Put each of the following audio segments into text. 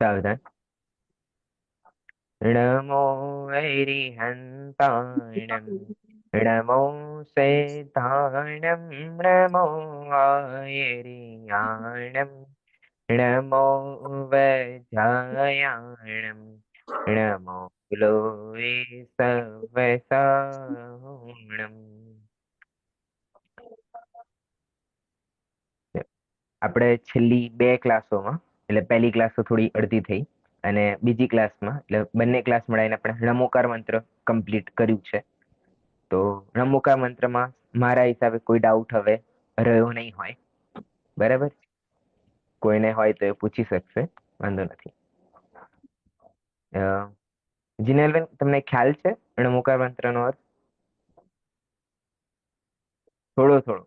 સાવધાન. નમો વૈરિહંતાણમ નમો સેતાણમ નમો વૈરિયાણમ નમો વૈજાયાણમ નમો લોવે સવસાણમ. આપણે છેલ્લી બે ક્લાસોમાં, એટલે પહેલી ક્લાસ તો થોડી અડધી થઈ અને બીજી ક્લાસમાં, એટલે બંને ક્લાસ મળીને આપણે નમોકાર મંત્ર કમ્પ્લીટ કર્યું છે. તો નમોકાર મંત્રમાં મારા હિસાબે કોઈ ડાઉટ હવે રહ્યો નહીં હોય. બરાબર? કોઈને હોય તો એ પૂછી શકશે, વાંધો નથી. જીનેલબેન, તમને ખ્યાલ છે નમોકાર મંત્રનો અર્થ? થોડો થોડો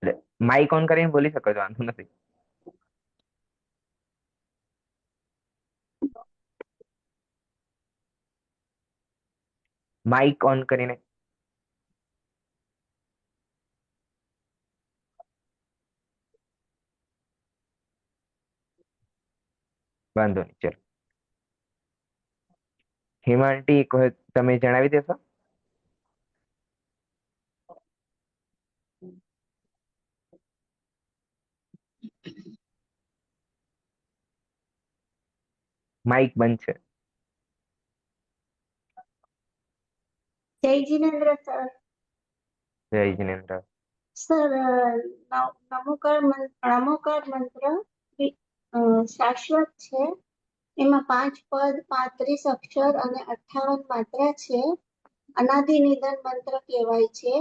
એટલે માઇક ઓન કરીને બોલી શકો છો, વાંધો નથી. માઇક ઓન કરીને. વાંધો નહીં, ચલો. હિમાંટી, એક વખત તમે જણાવી દેશો? માઇક બંધ છે. જય જીનેન્દ્ર સર. જય જીનેન્દ્ર. સર, નમોકાર મંત્ર શાશ્વત છે. એમાં 5 પદ, 35 અક્ષર અને 58 માત્રા છે. અનાદિ નિધન મંત્ર કહેવાય છે.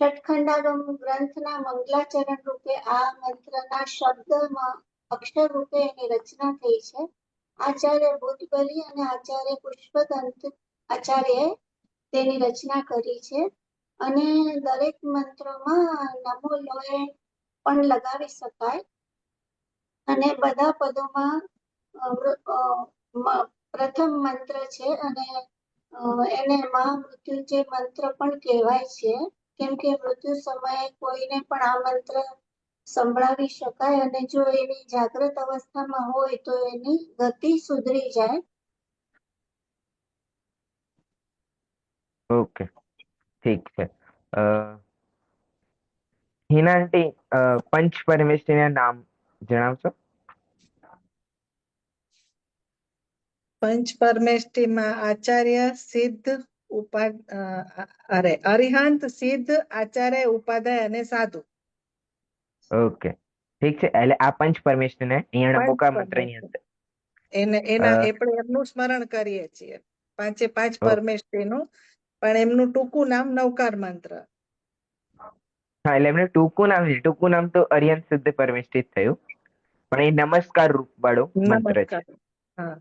ષટખંડાગમ ગ્રંથના મંગલાચરણ રૂપે આ મંત્રના શબ્દમાં અક્ષર રૂપે એની રચના થઈ છે. આચાર્ય ભૂતબલી અને આચાર્ય પુષ્પદંત આચાર્યએ તેની રચના કરી છે. અને દરેક મંત્રોમાં નમો લોએ પણ લગાવી શકાય. અને બધા પદોમાં પ્રથમ મંત્ર છે અને એને મહામૃત્યુંજય મંત્ર પણ કહેવાય છે. કેમ કે મૃત્યુ સમયે કોઈને પણ આ મંત્ર સંભળાવી શકાય અને જો એની જાગૃત અવસ્થામાં હોય તો એની ગતિ સુધરી જાય. ઓકે, ઠીક છે. હિના આંટી, પંચ પરમેશ્વરીના નામ જણાવશો? પંચ પરમેષ્ઠીમાં આચાર્ય સિદ્ધ અરિહંત, સિદ્ધ, આચાર્ય, ઉપાધ્યાય અને સાધુ. ઓકે, ઠીક છે. એટલે આ પંચ પરમેશ્વરને અહીંયા નમોકાર મંત્રની અંદર આપણે એમનું સ્મરણ કરીએ છીએ, 5 પરમેષ્ઠીનું, પણ એમનું ટૂંકું નામ નવકાર મંત્ર. હા, એટલે એમને ટૂંકું નામ છે. ટૂંકું નામ તો અરિહંત સિદ્ધ પરમેષ્ઠી જ થયું, પણ એ નમસ્કાર રૂપ વાળો મંત્ર છે. હા,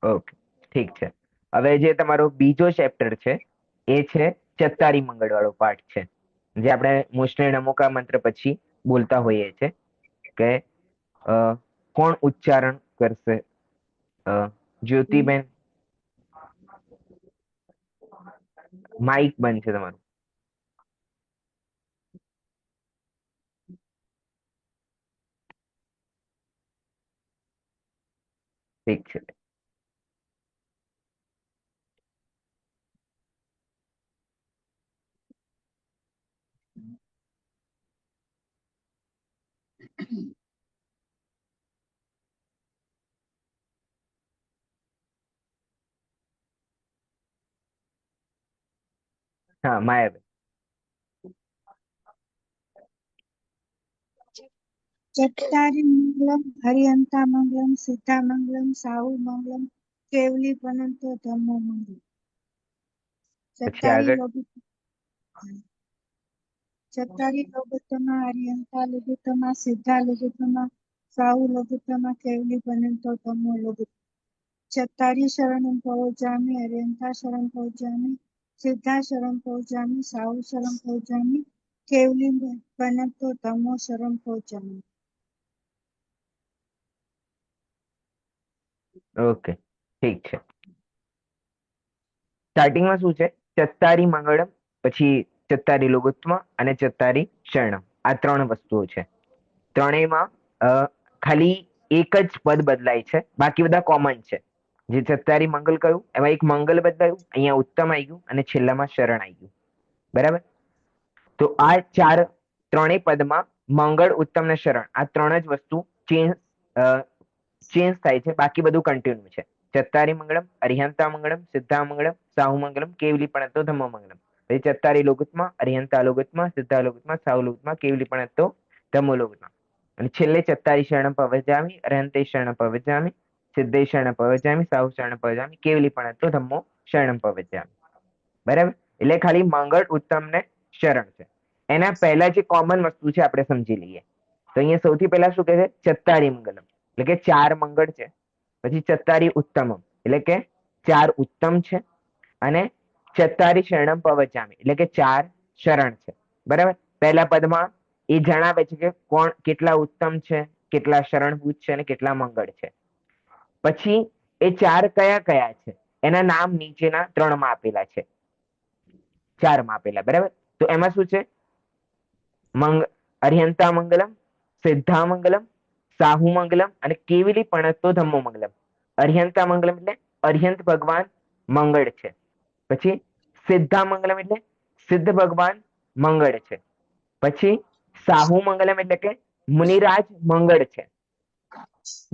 ઓકે, ઠીક છે. હવે જે તમારો બીજો ચેપ્ટર છે એ છે ચત્તારી મંગળ વાળો પાઠ છે, જે આપણે મોસ્ટલી નમોકાર મંત્ર પછી બોલતા હોઈએ છે કે કોણ ઉચ્ચારણ કરશે? જ્યોતિબેન, માઇક બંધ છે તમારું. ઠીક છે. હા, માયાબેન. ચત્તારી મંગલમ, હરિહંતા મંગલમ, સિદ્ધા મંગલમ, સાહુ મંગલમ, કેવલી પનંતો ધમ્મો મંગલમ. પછી આગળ. ચત્તારી લઘુત્તમા, હરિહંતા લઘુત્તમા, સિદ્ધા લઘુત્તમા, સાહુ લઘુત્તમા, કેવલી પનંતો ધમ્મો લઘુત્તમા. ચત્તારી શરણં ભવજામિ, હરિહંતા શરણં ભવજામિ, સિદ્ધા શરણં ભવજામિ, સાહુ શરણં ભવજામિ, કેવલી પનંતો ધમ્મો શરણં ભવજામિ. ઓકે, ઠીક છે. સ્ટાર્ટિંગમાં શું છે? ચત્તારી મંગળમ, પછી ચત્તારી લઘુત્તમ અને ચત્તારી શરણમ, આ ત્રણ વસ્તુઓ છે. ત્રણેયમાં ખાલી એક જ પદ બદલાય છે, બાકી બધા કોમન છે. જે ચત્તારી મંગલ કહ્યું એમાં એક મંગલ બદલાયું, અહીંયા ઉત્તમ આવી ગયું અને છેલ્લામાં શરણ આવી ગયું. બરાબર. તો આ ત્રણેય પદમાં મંગળ, ઉત્તમ ને શરણ આ ત્રણ જ વસ્તુ ચેન્જ થાય છે, બાકી બધું કન્ટિન્યુ છે. ચત્તારી મંગળમ, અરિહંતા મંગળમ, સિદ્ધા મંગળમ, સાહુ મંગળમ, કેવલી પણ ધમ્મ મંગળમ. ચત્તારી લોગુતમાં, અરિહંતા લોગુતમાં, સિદ્ધા લોગુતમાં, સાહુ લોગુતમાં, કેવલી પણ ધમ્મો લોગુતમાં. અને છેલ્લે ચત્તારી શરણ પવજામી, અરહંતે શરણ પવજામી, સિદ્ધે શરણ પવજામી, સાહુ શરણ પવજામી, કેવલી પણ ધમ્મો શરણ પવજામી. બરાબર. એટલે ખાલી મંગળ, ઉત્તમ ને શરણ છે. એના પહેલા જે કોમન વસ્તુ છે આપણે સમજી લઈએ. તો અહીંયા સૌથી પહેલા શું કહે છે? ચત્તારી મંગલમ એટલે કે 4 મંગળ છે. પછી ચત્તારી ઉત્તમમ એટલે કે 4 ઉત્તમ છે. અને ચત્તારી શરણમ પવચામી એટલે કે 4 શરણ છે. બરાબર. પહેલા પદમાં એ જણાવે છે કે કોણ કેટલા ઉત્તમ છે, કેટલા શરણભૂત છે અને કેટલા મંગળ છે. પછી એ 4 કયા કયા છે એના નામ નીચેના 3 માં આપેલા છે, 4 માં આપેલા. બરાબર. તો એમાં શું છે? અરિહંતા મંગલમ, સિદ્ધા મંગલમ, સાહુ મંગલમ અને કેવલી પણ ધમ્મો મંગલમ. અરિહંતા મંગલમ એટલે અરિહંત ભગવાન મંગળ છે. પછી સિદ્ધા મંગલમ એટલે સિદ્ધ ભગવાન મંગળ છે. પછી સાહુ મંગલમ એટલે કે મુનિરાજ મંગળ છે.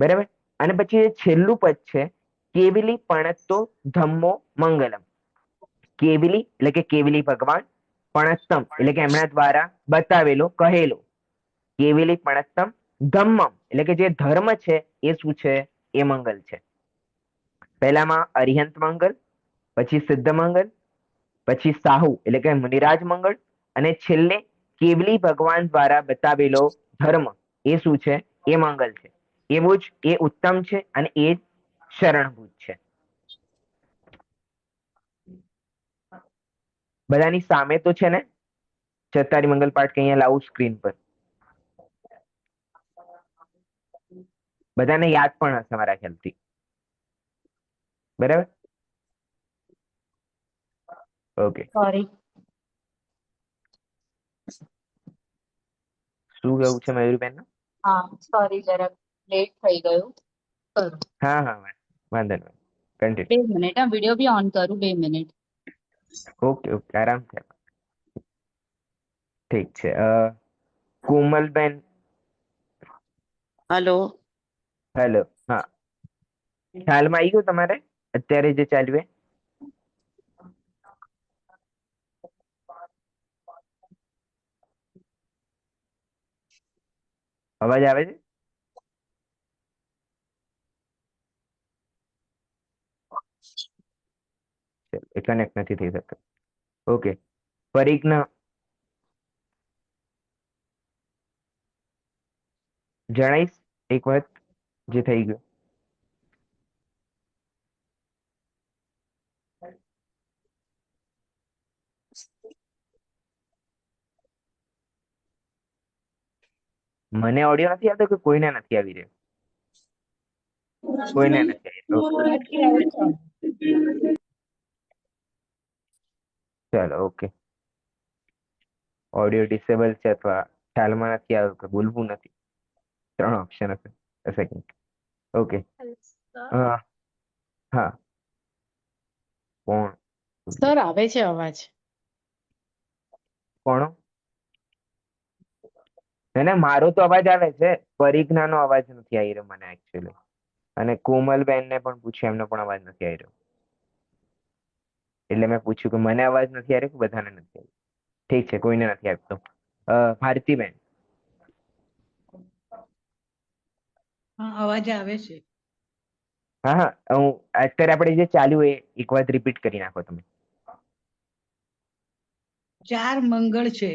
બરાબર. અને પછી છેલ્લું પદ છે કેવલી પણ ધમ્મો મંગલમ. કેવલી એટલે કે કેવલી ભગવાન, પણસ્તમ એટલે કે એમના દ્વારા બતાવેલો કહેલો. કેવલી પણસ્તમ, ધમ્મમ એટલે કે જે ધર્મ છે એ શું છે? એ મંગલ છે. પહેલામાં અરિહંત મંગલ, પછી સિદ્ધ મંગલ, પછી સાહુ એટલે કે મુનિરાજ મંગળ અને છેલ્લે કેવલી ભગવાન દ્વારા બતાવેલો ધર્મ એ શું છે? એ મંગલ છે. એવું જ એ ઉત્તમ છે અને એ જ શરણભૂત છે. બધાની સામે તો છે ને ચત્તારી મંગલ પાઠ કે અહીંયા લાવું સ્ક્રીન પર. બધાને યાદ પણ હશે મારા ખ્યાલથી. બરાબર. ઓકે. સોરી. શું કેવું છે મયુરીબેન? હા સોરી, જરાક લેટ થઈ ગયું. કરું. હા હા વાંધો નહીં. કન્ટિન્યુ. 2 મિનિટ, હા વિડીયો બી ઓન કરું, 2 મિનિટ. ઓકે ઓકે આરામથી. ઠીક છે. કોમલબેન. હેલો. હેલો. હા, ખ્યાલમાં આવી ગયું તમારે અત્યારે જે ચાલ્યું એ? અવાજ આવે છે? એ કનેક્ટ નથી થઈ શકતો. ઓકે. પરિજ્ઞા જણાઈશ એક વખત જે થઈ ગયું. મને ઓડિયો નથી આવતો કે કોઈને નથી આવી રહ્યો? કોઈને નથી આવી રહ્યો. ચાલો ઓકે. ઓડિયો ડિસેબલ છે અથવા ખ્યાલમાં નથી આવ્યું કે બોલવું નથી, 3 ઓપ્શન હશે. સેકન્ડ. ઓકે. હા. કોણ? સર આવે છે અવાજ. કોણ? એને મારો તો અવાજ આવે છે, પરિજ્ઞાનો અવાજ નથી આવી રહ્યો મને એકચ્યુઅલી. અને કોમલબેન ને પણ પૂછ્યું, એમનો પણ અવાજ નથી આવી રહ્યો. એટલે મેં પૂછ્યું કે મને અવાજ નથી આવી રહ્યો કે બધાને નથી આવી રહ્યો. ઠીક છે, કોઈને નથી આવતો. ભારતીબેન. હા અવાજ આવે છે. હા હા, હું અત્યારે આપણે જે ચાલ્યું એ એક વાત રિપીટ કરી નાખો તમે. 4 મંગળ છે.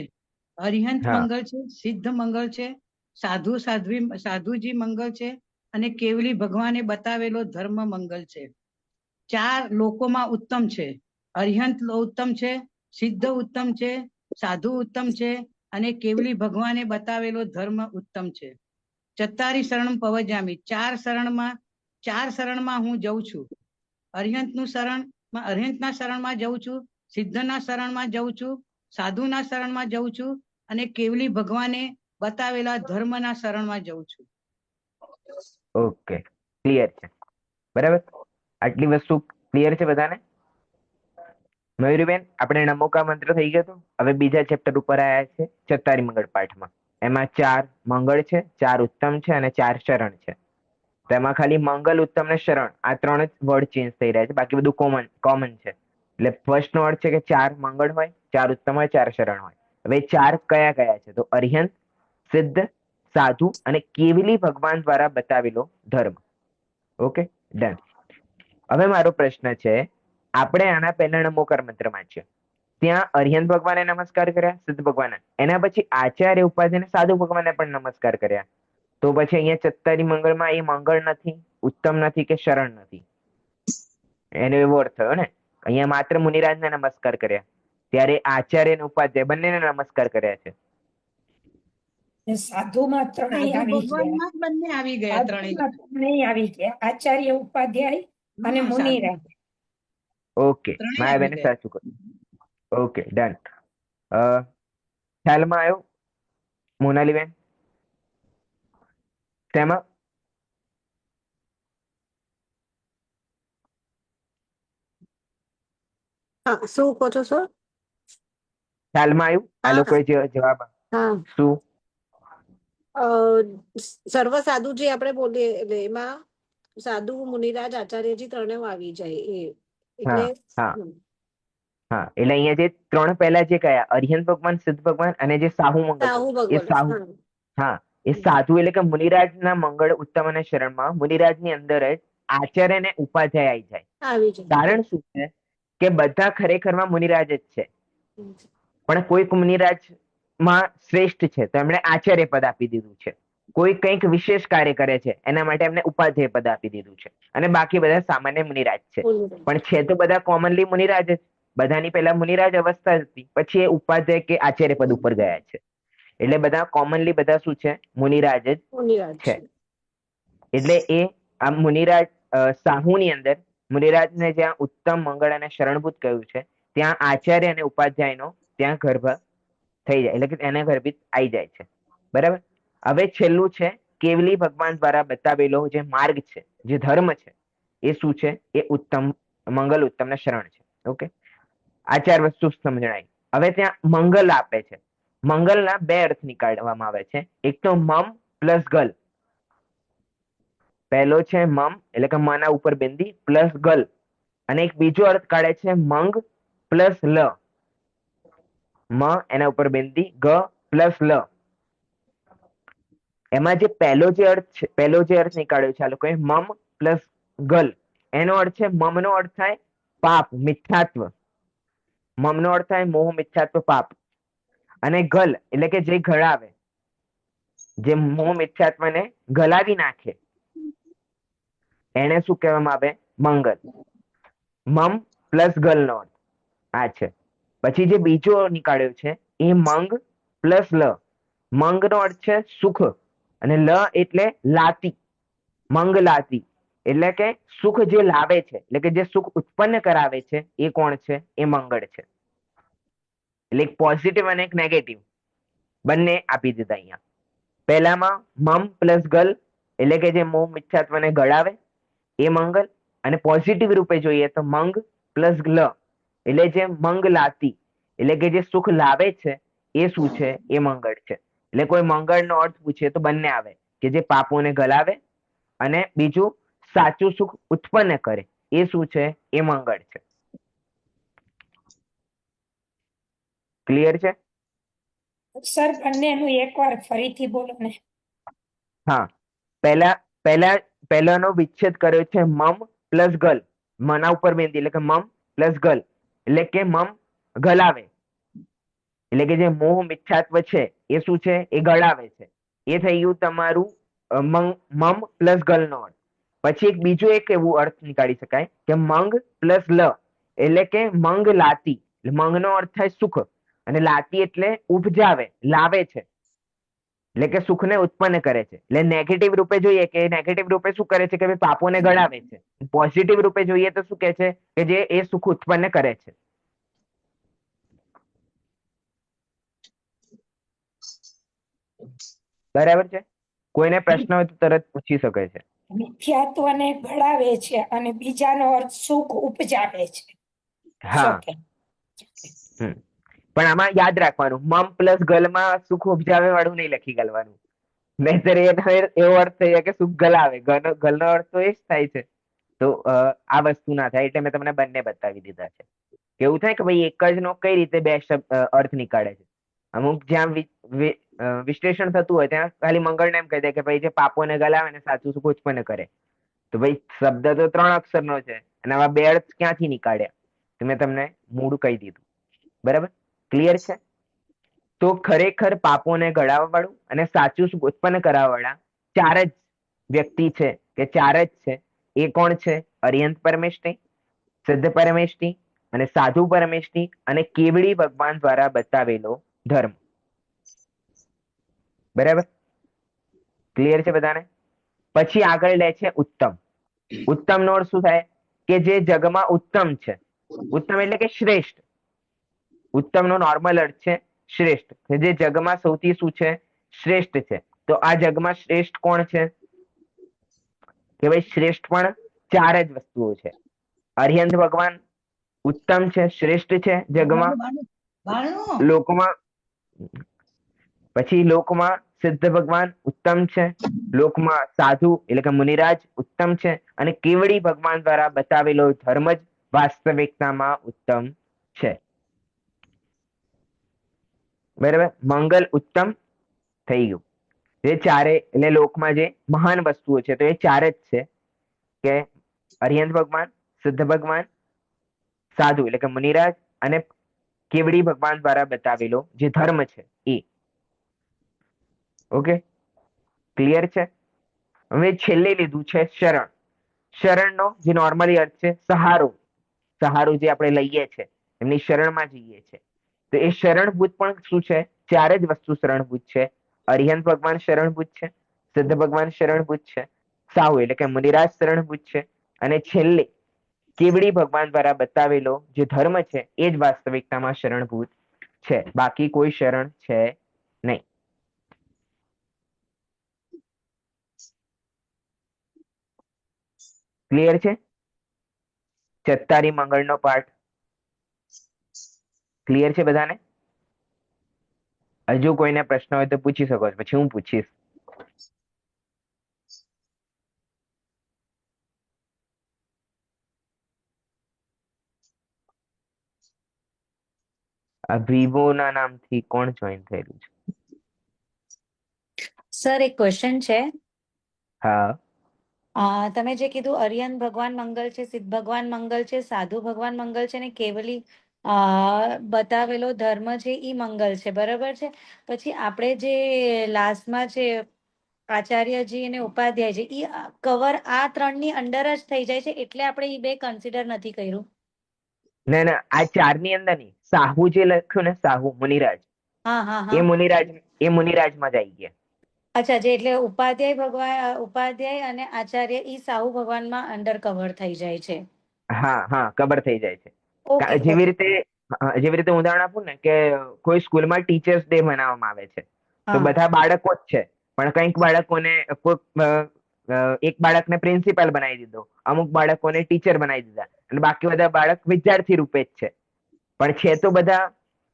અરિહંત હા. મંગળ છે, સિદ્ધ મંગળ છે, સાધુજી મંગળ છે અને કેવલી ભગવાને બતાવેલો ધર્મ મંગળ છે. 4 લોકોમાં ઉત્તમ છે. અરિહંત ઉત્તમ છે, સિદ્ધ ઉત્તમ છે, સાધુ ઉત્તમ છે અને કેવલી ભગવાને બતાવેલો ધર્મ ઉત્તમ છે. ચત્તારી શરણ પવજામી, 4 શરણમાં હું જઉં છું. અરિહંતના શરણમાં જઉં છું, સિદ્ધના શરણમાં જઉં છું, સાધુના શરણમાં જઉં છું અને કેવલી ભગવાને બતાવેલા ધર્મના શરણમાં જઉં છું. ઓકે, ક્લિયર છે. બરાબર, આટલી વસ્તુ ક્લિયર છે બધાને? મયુરીબેન, આપણે નમોકા મંત્ર થઈ ગયો તો હવે બીજા ચેપ્ટર ઉપર આવ્યા છે, ચત્તારી મંગળ પાઠમાં. એમાં 4 મંગળ છે, 4 ઉત્તમ છે અને 4 શરણ છે. તેમાં ખાલી મંગલ, ઉત્તમ ને શરણ આ 3 જ વર્ડ ચેન્જ થઈ રહ્યા છે, બાકી બધું કોમન છે. એટલે ફર્સ્ટ નો અર્થ છે કે 4 મંગળ હોય, 4 ઉત્તમ હોય, 4 શરણ હોય. હવે 4 કયા કયા છે? તો અરિહંત, સિદ્ધ, સાધુ અને કેવલી ભગવાન દ્વારા બતાવેલો ધર્મ. Okay, done. હવે મારો પ્રશ્ન છે, આપણે આના પહેલા નમોકાર મંત્ર વાંચ્યો, ત્યાં અરિહંત ભગવાને નમસ્કાર કર્યા, સિદ્ધ ભગવાન, એના પછી આચાર્ય, ઉપાધ્યાય અને સાધુ ભગવાને પણ નમસ્કાર કર્યા. તો પછી અહીંયા ચત્તારી મંગળમાં એ મંગળ નથી, ઉત્તમ નથી કે શરણ નથી, એનો એવો અર્થ થયો ને. અહીંયા માત્ર મુનિરાજને નમસ્કાર કર્યા, ત્યારે આચાર્ય અને ઉપાધ્યાય બંનેને નમસ્કાર કર્યા છે. સાધુમાં ત્રણેય સાધુ આવી ગયા. ભગવાનમાં જ બંને આવી ગયા ત્રણેય. સાધુમાં ત્રણેય આવી ગયા, આચાર્ય, ઉપાધ્યાય અને હા, મુનિરાજ. ઓકે, ત્રણેય માયા આવી બેને ગયા. સાચું કહ્યું. Okay, done. ખ્યાલમાં આવ્યો મોનાલી બેન? તેમાં હા, શું કહો છો સર? ખ્યાલમાં આવ્યું આ હા, લોકોએ જે જવાબ હા. શું? અ, સર્વ સાધુ જે આપણે બોલીએ એટલે એમાં સાધુ, મુનિરાજ, આચાર્યજી ત્રણેય આવી જાય એટલે હા, હા. એટલે અહીંયા જે 3 પહેલા જે કયા, અરિહંત ભગવાન, સિદ્ધ ભગવાન અને જે સાહુ મંગળ સાહુ ભગવાન, એ ભગવાન. સાહુ, હા. હા, એ સાધુ એટલે કે મુનિરાજના મંગળ, ઉત્તમ અને શરણમાં મુનિરાજની અંદર જ આચાર્ય અને ઉપાધ્યાય આવી જાય. આવી જાય. કારણ શું છે કે બધા ખરેખરમાં મુનિરાજ જ છે, પણ કોઈક મુનિરાજ માં શ્રેષ્ઠ છે તો એમણે આચાર્ય પદ આપી દીધું છે. કોઈ કંઈક વિશેષ કાર્ય કરે છે એના માટે એમને ઉપાધ્યાય પદ આપી દીધું છે, અને બાકી બધા સામાન્ય મુનિરાજ છે. પણ છે તો બધા કોમનલી મુનિરાજ જ. બધાની પહેલા મુનિરાજ અવસ્થા હતી, પછી એ ઉપાધ્યાય કે આચાર્ય પદ ઉપર ગયા છે. એટલે બધા કોમનલી બધા શું છે? મુનિરાજ જ મુનિરાજ છે. છે. એટલે એ આ મુનિરાજ સાહુની અંદર મુનિરાજને જ્યાં ઉત્તમ, મંગળ અને શરણભૂત કહ્યું છે, ત્યાં આચાર્ય અને ઉપાધ્યાયનો ત્યાં ગર્ભ થઈ જાય, એટલે કે એને ગર્ભિત આવી જાય છે. બરાબર. હવે છેલ્લું છે, કેવલી ભગવાન દ્વારા બતાવેલો જે માર્ગ છે, જે ધર્મ છે, એ શું છે? એ ઉત્તમ, મંગલ, ઉત્તમ ને શરણ છે. ઓકે, આ 4 વસ્તુ સમજણાય. હવે ત્યાં મંગલ આપે છે. મંગલના 2 અર્થ નીકાળવામાં આવે છે. એક તો મમ પ્લસ ગલ. પહેલો છે મમ એટલે કે મના ઉપર બિંદી પ્લસ ગલ, અને એક બીજો અર્થ કાઢે છે મંગ પ્લસ લ. મ એના ઉપર બિંદી, ગ પ્લસ લ. એમાં જે પહેલો જે અર્થ નીકાળ્યો છે આ લોકોએ, મમ પ્લસ ગલ, એનો અર્થ છે, મમ નો અર્થ થાય પાપ, મિથ્યાત્વ. મમ નો અર્થ થાય મોહ, મિથ્યાત્વ, પાપ. અને ગલ એટલે કે જે ગળાવે, જે મોહ મિથ્યાત્વને ગલાવી નાખે, એને શું કહેવામાં આવે? મંગલ. મમ પ્લસ ગલ નો અર્થ આ છે. પછી જે બીજો નીકાળ્યો છે એ મંગ પ્લસ લ. મંગ નો અર્થ છે સુખ, અને લ એટલે લાતી, મંગ લાતી, એટલે કે સુખ જે લાવે છે, એટલે કે જે સુખ ઉત્પન્ન કરાવે છે, એ કોણ છે? એ મંગળ છે. એટલે એક પોઝિટિવ અને એક નેગેટિવ બંને આપી દીધા અહીંયા. પહેલામાં મમ પ્લસ ગલ એટલે કે જે મોહ મિથ્યાત્વને ગળાવે એ મંગલ, અને પોઝિટિવ રૂપે જોઈએ તો મંગ પ્લસ લ એટલે જે મંગ લાતી એટલે કે જે સુખ લાવે છે, એ શું છે? એ મંગળ છે. એટલે કોઈ મંગળનો અર્થ પૂછે તો બંને આવે, કે જે પાપોને ગલાવે અને બીજું સાચું સુખ ઉત્પન્ન કરે, એ શું છે? એ મંગળ છે. ક્લિયર છે? સર, બંનેનું એકવાર ફરીથી બોલો ને. હા, પહેલાનો વિચ્છેદ કર્યો છે મમ પ્લસ ગલ. મના ઉપર બિંદી એટલે કે મમ પ્લસ ગલ એટલે કે મમ ગલાવે, એટલે કે જે મોહ મિથ્યાત્વ છે એ શું છે? એ ગળાવે છે. એ થઈ ગયું તમારું મમ પ્લસ ગલ નો અર્થ. પછી એક બીજું એક એવું અર્થ નીકાળી શકાય કે મંગ પ્લસ લ એટલે કે મંગ લાતી. મંગ નો અર્થ થાય સુખ, અને લાતી એટલે ઉપજાવે, લાવે છે, એટલે કે સુખને ઉત્પન્ન કરે છે. એટલે નેગેટિવ રૂપે જોઈએ કે નેગેટિવ રૂપે શું કરે છે? કે પાપોને ગળાવે છે. પોઝિટિવ રૂપે જોઈએ તો શું કે છે? કે જે એ સુખ ઉત્પન્ન કરે છે. બરાબર છે? કોઈને પ્રશ્ન હોય તો તરત પૂછી શકે છે. મિથ્યાત્વને ઘડાવે છે અને બીજાનો અર્થ સુખ ઉપજાવે છે. હા સોકે. પણ આમાં યાદ રાખવાનું, મમ પ્લસ ગલમાં સુખ ઉપજાવે વાળું નહીં લખી ગલવાનું, નહીતર એવો અર્થ થઈ જાય કે સુખ ગલાવે. ગલનો અર્થ તો એ જ થાય છે. તો આ વસ્તુ ના થાય, એટલે મેં તમને બંને બતાવી દીધા છે. કેવું થાય કે ભાઈ એક જ નો કઈ રીતે બે અર્થ નીકાળે છે. અમુક જ્યાં વિશ્લેષણ થતું હોય ત્યાં ખાલી મંગળને એમ કહી દે કે ભાઈ જે પાપોને ગલાવે ને સાચું સુખ ઉત્પન્ન કરે. તો ભાઈ શબ્દ તો 3 અક્ષરનો છે અને આવા બે અર્થ ક્યાંથી નીકાળ્યા, તો મેં તમને મૂળ કહી દીધું. બરાબર, ક્લિયર છે? તો ખરેખર પાપોને ગળાવવા વાળું અને સાચું સુખ ઉત્પન્ન કરાવવા વાળા 4 જ વ્યક્તિ છે કે 4 જ છે. એ કોણ છે? અરિહંત પરમેષ્ઠી, સિદ્ધ પરમેષ્ઠી અને સાધુ પરમેષ્ઠી અને કેવડી ભગવાન દ્વારા બતાવેલો ધર્મ. બરાબર, ક્લિયર છે બધાને? પછી આગળ લે છે ઉત્તમ. ઉત્તમ નો અર્થ શું થાય? કે જે જગમાં ઉત્તમ છે. ઉત્તમ એટલે કે શ્રેષ્ઠ. ઉત્તમ નો નોર્મલ અર્થ છે શ્રેષ્ઠ, કે જે જગમાં સૌથી શું છે? શ્રેષ્ઠ છે. તો આ જગમાં શ્રેષ્ઠ કોણ છે? કે ભાઈ શ્રેષ્ઠ પણ 4 જ વસ્તુઓ છે. અરિહંત ભગવાન ઉત્તમ છે, શ્રેષ્ઠ છે જગમાં, બારણું લોકમાં. પછી લોકમાં સિદ્ધ ભગવાન ઉત્તમ છે, લોકમાં સાધુ એટલે કે મુનિરાજ ઉત્તમ છે, અને કેવડી ભગવાન દ્વારા બતાવેલો ધર્મ જ વાસ્તવિકતામાં ઉત્તમ છે. બરાબર, મંગલ ઉત્તમ થઈ ગયું. એ 4 એટલે લોકમાં જે મહાન વસ્તુઓ છે તો એ 4 જ છે, કે અરિહંત ભગવાન, સિદ્ધ ભગવાન, સાધુ એટલે કે મુનિરાજ અને કેવડી ભગવાન દ્વારા બતાવેલો જે ધર્મ છે એ. ઓકે, ક્લિયર છે? હવે છેલ્લે લીધું છે શરણ. શરણનો જે નોર્મલી અર્થ છે સહારો. સહારો જે આપણે લઈએ છે, એમની શરણમાં જઈએ છે. તો એ શરણભૂત પણ શું છે? 4 જ વસ્તુ શરણભૂત છે. અરિહંત ભગવાન શરણભૂત છે, સિદ્ધ ભગવાન શરણભૂત છે, સાહુ એટલે કે મુનિરાજ શરણભૂત છે, અને છેલ્લે કેવડી ભગવાન દ્વારા બતાવેલો જે ધર્મ છે એ જ વાસ્તવિકતામાં શરણભૂત છે. બાકી કોઈ શરણ છે નહીં. ક્લિયર છે? 46 મંગળનો પાઠ ક્લિયર છે બધાને? હજુ કોઈને પ્રશ્ન હોય તો પૂછી શકો છો, પછી હું પૂછીશ. આ વિવોના નામથી કોણ જોઈન થયેલું છે? સર એક ક્વેશ્ચન છે. હા, તમે જે કીધું અરિયન ભગવાન મંગલ છે, સિદ્ધ ભગવાન મંગલ છે, સાધુ ભગવાન મંગલ છે, ને કેવલી બતાવેલો ધર્મ છે ઈ મંગલ છે, બરાબર છે. પછી આપણે જે લાસ્ટમાં છે આચાર્યજી અને ઉપાધ્યાયજી, ઈ કવર આ 3ની અંડર જ થઈ જાય છે, એટલે આપણે ઈ બે કન્સિડર નથી કર્યું. ના ના, આ 4 ની અંદર નહીં. સાહુ જે લખ્યું ને, સાહુ મુનિરાજ, હા હા એ હા. મુનિરાજમાં જ આવી ગયા. અચ્છા, જે એટલે ઉપાધ્યાય અને આચાર્ય ઈ સાહુ ભગવાનમાં અંડર કવર થઈ જાય છે. હા હા, ખબર થઈ જાય છે. ઓકે જેવી ઓકે. રીતે ઉદાહરણ આપું ને, કે કોઈ સ્કૂલમાં ટીચર્સ ડે મનાવવામાં આવે છે, તો હા બધા બાળકો જ છે, પણ કંઈક બાળકોને એક બાળકને પ્રિન્સિપાલ બનાવી દીધો, અમુક બાળકોને ટીચર બનાવી દીધા, અને બાકી બધા બાળક વિદ્યાર્થી રૂપે જ છે. પણ છે તો બધા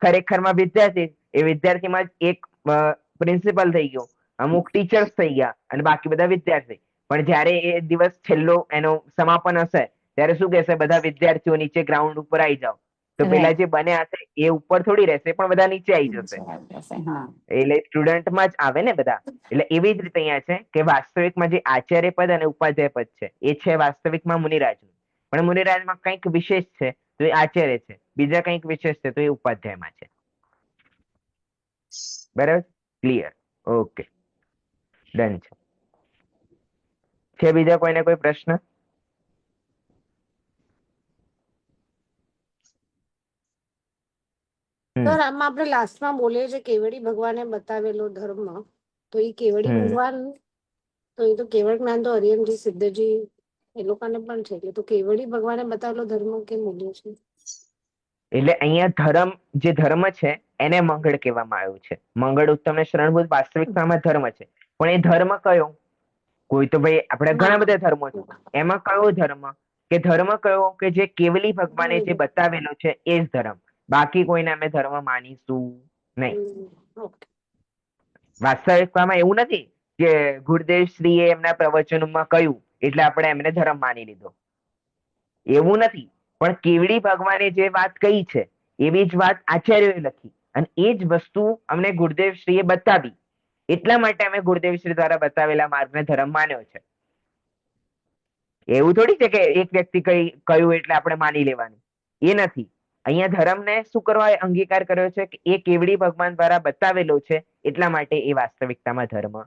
ખરેખરમાં વિદ્યાર્થી. એ વિદ્યાર્થીમાં જ એક પ્રિન્સિપલ થઈ ગયો, અમુક ટીચર્સ થઈ ગયા, અને બાકી બધા વિદ્યાર્થી. પણ જયારે એ દિવસ છેલ્લો એનો સમાપન હશે, ત્યારે શું કહેશે? બધા વિદ્યાર્થીઓ નીચે ગ્રાઉન્ડ ઉપર આવી જાઓ. તો પેલા જે બન્યા હશે એ ઉપર થોડી રહેશે, પણ બધા નીચે આવી જશે. હા. એટલે સ્ટુડન્ટમાં જ આવે ને બધા. એટલે એવી જ રીતે અહીંયા છે કે વાસ્તવિકમાં જે આચાર્ય પદ અને ઉપાધ્યાય પદ છે એ છે વાસ્તવિકમાં મુનિરાજનું. પણ મુનિરાજમાં કંઈક વિશેષ છે તો એ આચાર્ય છે, બીજા કંઈક વિશેષ છે તો એ ઉપાધ્યાયમાં છે. બરાબર, ક્લિયર? ઓકે, ડન છે. બીજા કોઈને કોઈ પ્રશ્ન? સર આમાં આપણે લાસ્ટમાં બોલીએ છીએ કેવડી ભગવાને બતાવેલો ધર્મ, તો એ કેવડી ભગવાન, તો એ તો કેવળ જ્ઞાન તો હરિયનજી સિદ્ધજી એ લોકોને પણ છે, એટલે તો કેવડી ભગવાને બતાવેલો ધર્મ કેમ બોલ્યો છે? એટલે અહીંયા જે ધર્મ છે એને મંગળ કહેવામાં આવ્યું છે. મંગળ ઉત્તમ ને શરણભૂત વાસ્તવિકતામાં ધર્મ છે, પણ એ ધર્મ કયો? કોઈ તો ભાઈ આપણે ઘણા બધા ધર્મો છે, એમાં કયો ધર્મ કે ધર્મ કયો કે જે કેવલી ભગવાને જે બતાવેલો છે એ જ ધર્મ, બાકી કોઈને અમે ધર્મ માનીશું નહીં. વાસ્તવિકતામાં એવું નથી કે ગુરુદેવ શ્રીએ એમના પ્રવચનોમાં કહ્યું એટલે આપણે એમને ધર્મ માની લીધો, એવું નથી. પણ કેવડી ભગવાને જે વાત કહી છે એવી જ વાત આચાર્યોએ લખી અને એ જ વસ્તુ અમને ગુરુદેવ શ્રીએ બતાવી, એટલા માટે અમે ગુરુદેવ શ્રી દ્વારા બતાવેલા માર્ગને ધર્મ માન્યો છે. એવું થોડી છે કે એક વ્યક્તિ કહ્યું એટલે આપણે માની લેવાનું, એ નથી. અહીંયા ધર્મને શું કરવા અંગીકાર કર્યો છે કે એ કેવડી ભગવાન દ્વારા બતાવેલો છે એટલા માટે એ વાસ્તવિકતામાં ધર્મ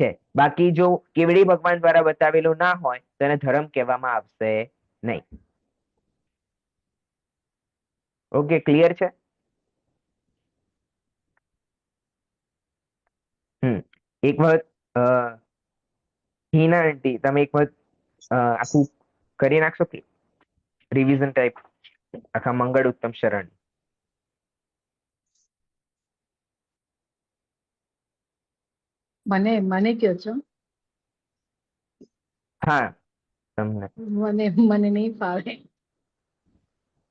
છે. બાકી જો કેવડી ભગવાન દ્વારા બતાવેલો ના હોય તો એને ધર્મ કહેવામાં આવશે નહીં. ઓકે, ક્લિયર છે? એક વખત હિના આંટી તમે એક વખત આખું કરી નાખશો કે રિવિઝન ટાઈપ આખા મંગળ ઉત્તમ શરણ? મને કયો છો? હા તમને. મને નહીં ફાવે.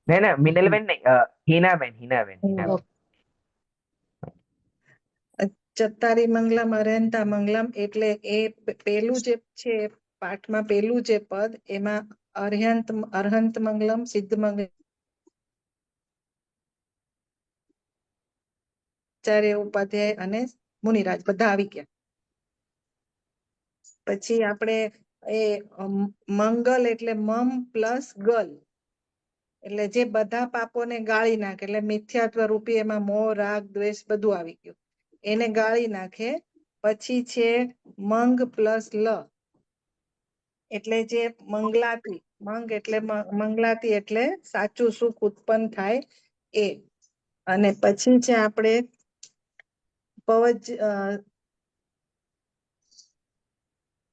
ના મિનલબેન નહીં, હિનાબેન. ચત્તારી મંગલમ અરહંતા મંગલમ એટલે એ પેલું જે છે પાઠમાં પેલું જે પદ એમાં અરહંત મંગલમ, સિદ્ધ મંગલમ, આચાર્ય ઉપાધ્યાય અને મુનિરાજ બધા આવી ગયા. પછી આપણે એ મંગલ એટલે મમ પ્લસ ગલ એટલે જે બધા પાપોને ગાળી નાખે, એટલે મિથ્યાત્વ રૂપી એમાં મોહ રાગ દ્વેષ બધું આવી ગયું, એને ગાળી નાખે. પછી છે મંગ પ્લસ લ એટલે જે મંગલાતી, મંગલાતી એટલે સાચું સુખ ઉત્પન્ન થાય એ. અને પછી છે આપણે પવજ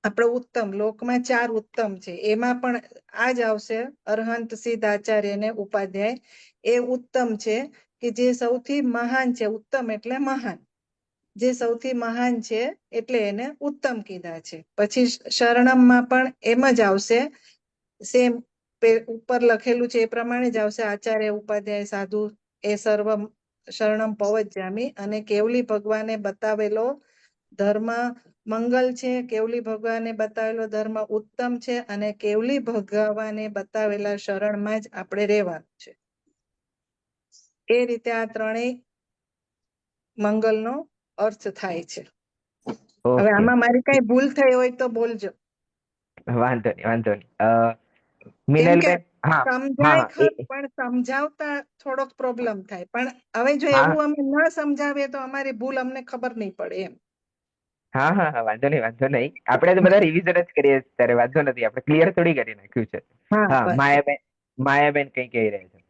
આપણે ઉત્તમ, લોકમાં 4 ઉત્તમ છે એમાં પણ આ જ આવશે અરહંત, સિદ્ધ, આચાર્ય ને ઉપાધ્યાય. એ ઉત્તમ છે કે જે સૌથી મહાન છે. ઉત્તમ એટલે મહાન, જે સૌથી મહાન છે એટલે એને ઉત્તમ કીધા છે. પછી શરણમમાં પણ એમ જ આવશે, સેમ ઉપર લખેલું છે એ પ્રમાણે જ આવશે. આચાર્ય ઉપાધ્યાય સાધુ એ સર્વ શરણમ પવજ્જામી. અને કેવલી ભગવાને બતાવેલો ધર્મ મંગલ છે, કેવલી ભગવાને બતાવેલો ધર્મ ઉત્તમ છે, અને કેવલી ભગવાને બતાવેલા શરણમાં જ આપણે રહેવાનું છે. એ રીતે આ ત્રણેય મંગલનો અર્થ થાય છે. હવે આમાં મારી કઈ ભૂલ થઈ હોય તો બોલજો. વાંધો નહીં. કેમ કે મિનલબેન સમજાય પણ સમજાવતા થોડોક પ્રોબ્લેમ થાય. પણ હવે જો એવું અમે ન સમજાવીએ તો અમારી ભૂલ અમને ખબર નહીં પડે એમ. હા વાંધો નહીં. આપણે તો બધા રિવિઝન જ કરીએ ત્યારે વાંધો નથી, આપણે ક્લિયર થોડી કરી નાખ્યું છે. હા, માયાબેન કઈ કહી રહ્યા છે?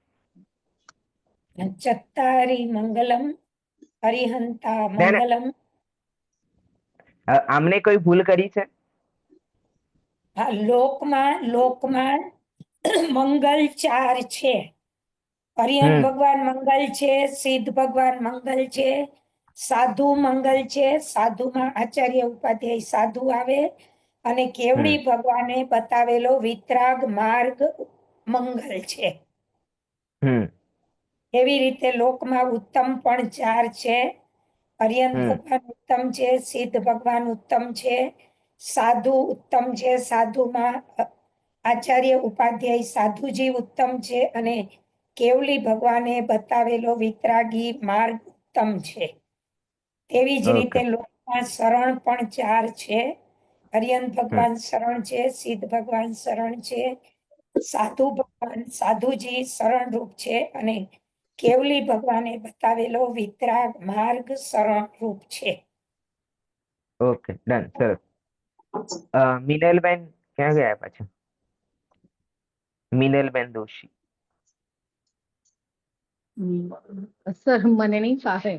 ચત્તારી મંગલમ અરિહંતા મંગલમ. આમને કોઈ ભૂલ કરી છે? લોકમાં મંગલ 4 છે. અરિહંત ભગવાન મંગલ છે, સિદ્ધ ભગવાન મંગલ છે, સાધુ મંગલ છે. સાધુમાં આચાર્ય ઉપાધ્યાય સાધુ આવે, અને કેવડી ભગવાને બતાવેલો વિતરાગ માર્ગ મંગલ છે. એવી રીતે લોકમાં ઉત્તમ પણ 4 છે. અરિહંત ભગવાન ઉત્તમ છે, સિદ્ધ ભગવાન ઉત્તમ છે, સાધુ ઉત્તમ છે. સાધુમાં આચાર્ય ઉપાધ્યાય સાધુજી ઉત્તમ છે, અને કેવલી ભગવાને બતાવેલો વિતરાગી માર્ગ ઉત્તમ છે. તેવી જ રીતે લોકમાં શરણ પણ 4 છે. અરિહંત ભગવાન શરણ છે, સિદ્ધ ભગવાન શરણ છે, સાધુ ભગવાન સાધુજી શરણ રૂપ છે, અને કેવલી ભગવાને બતાવેલો વિતરાગ માર્ગ શરણ રૂપ છે. Okay, done. સરસ. મિનલબેન ક્યાં ગયા પાછા? મિનલબેન દોશી. સર મને નહીં ફાવે.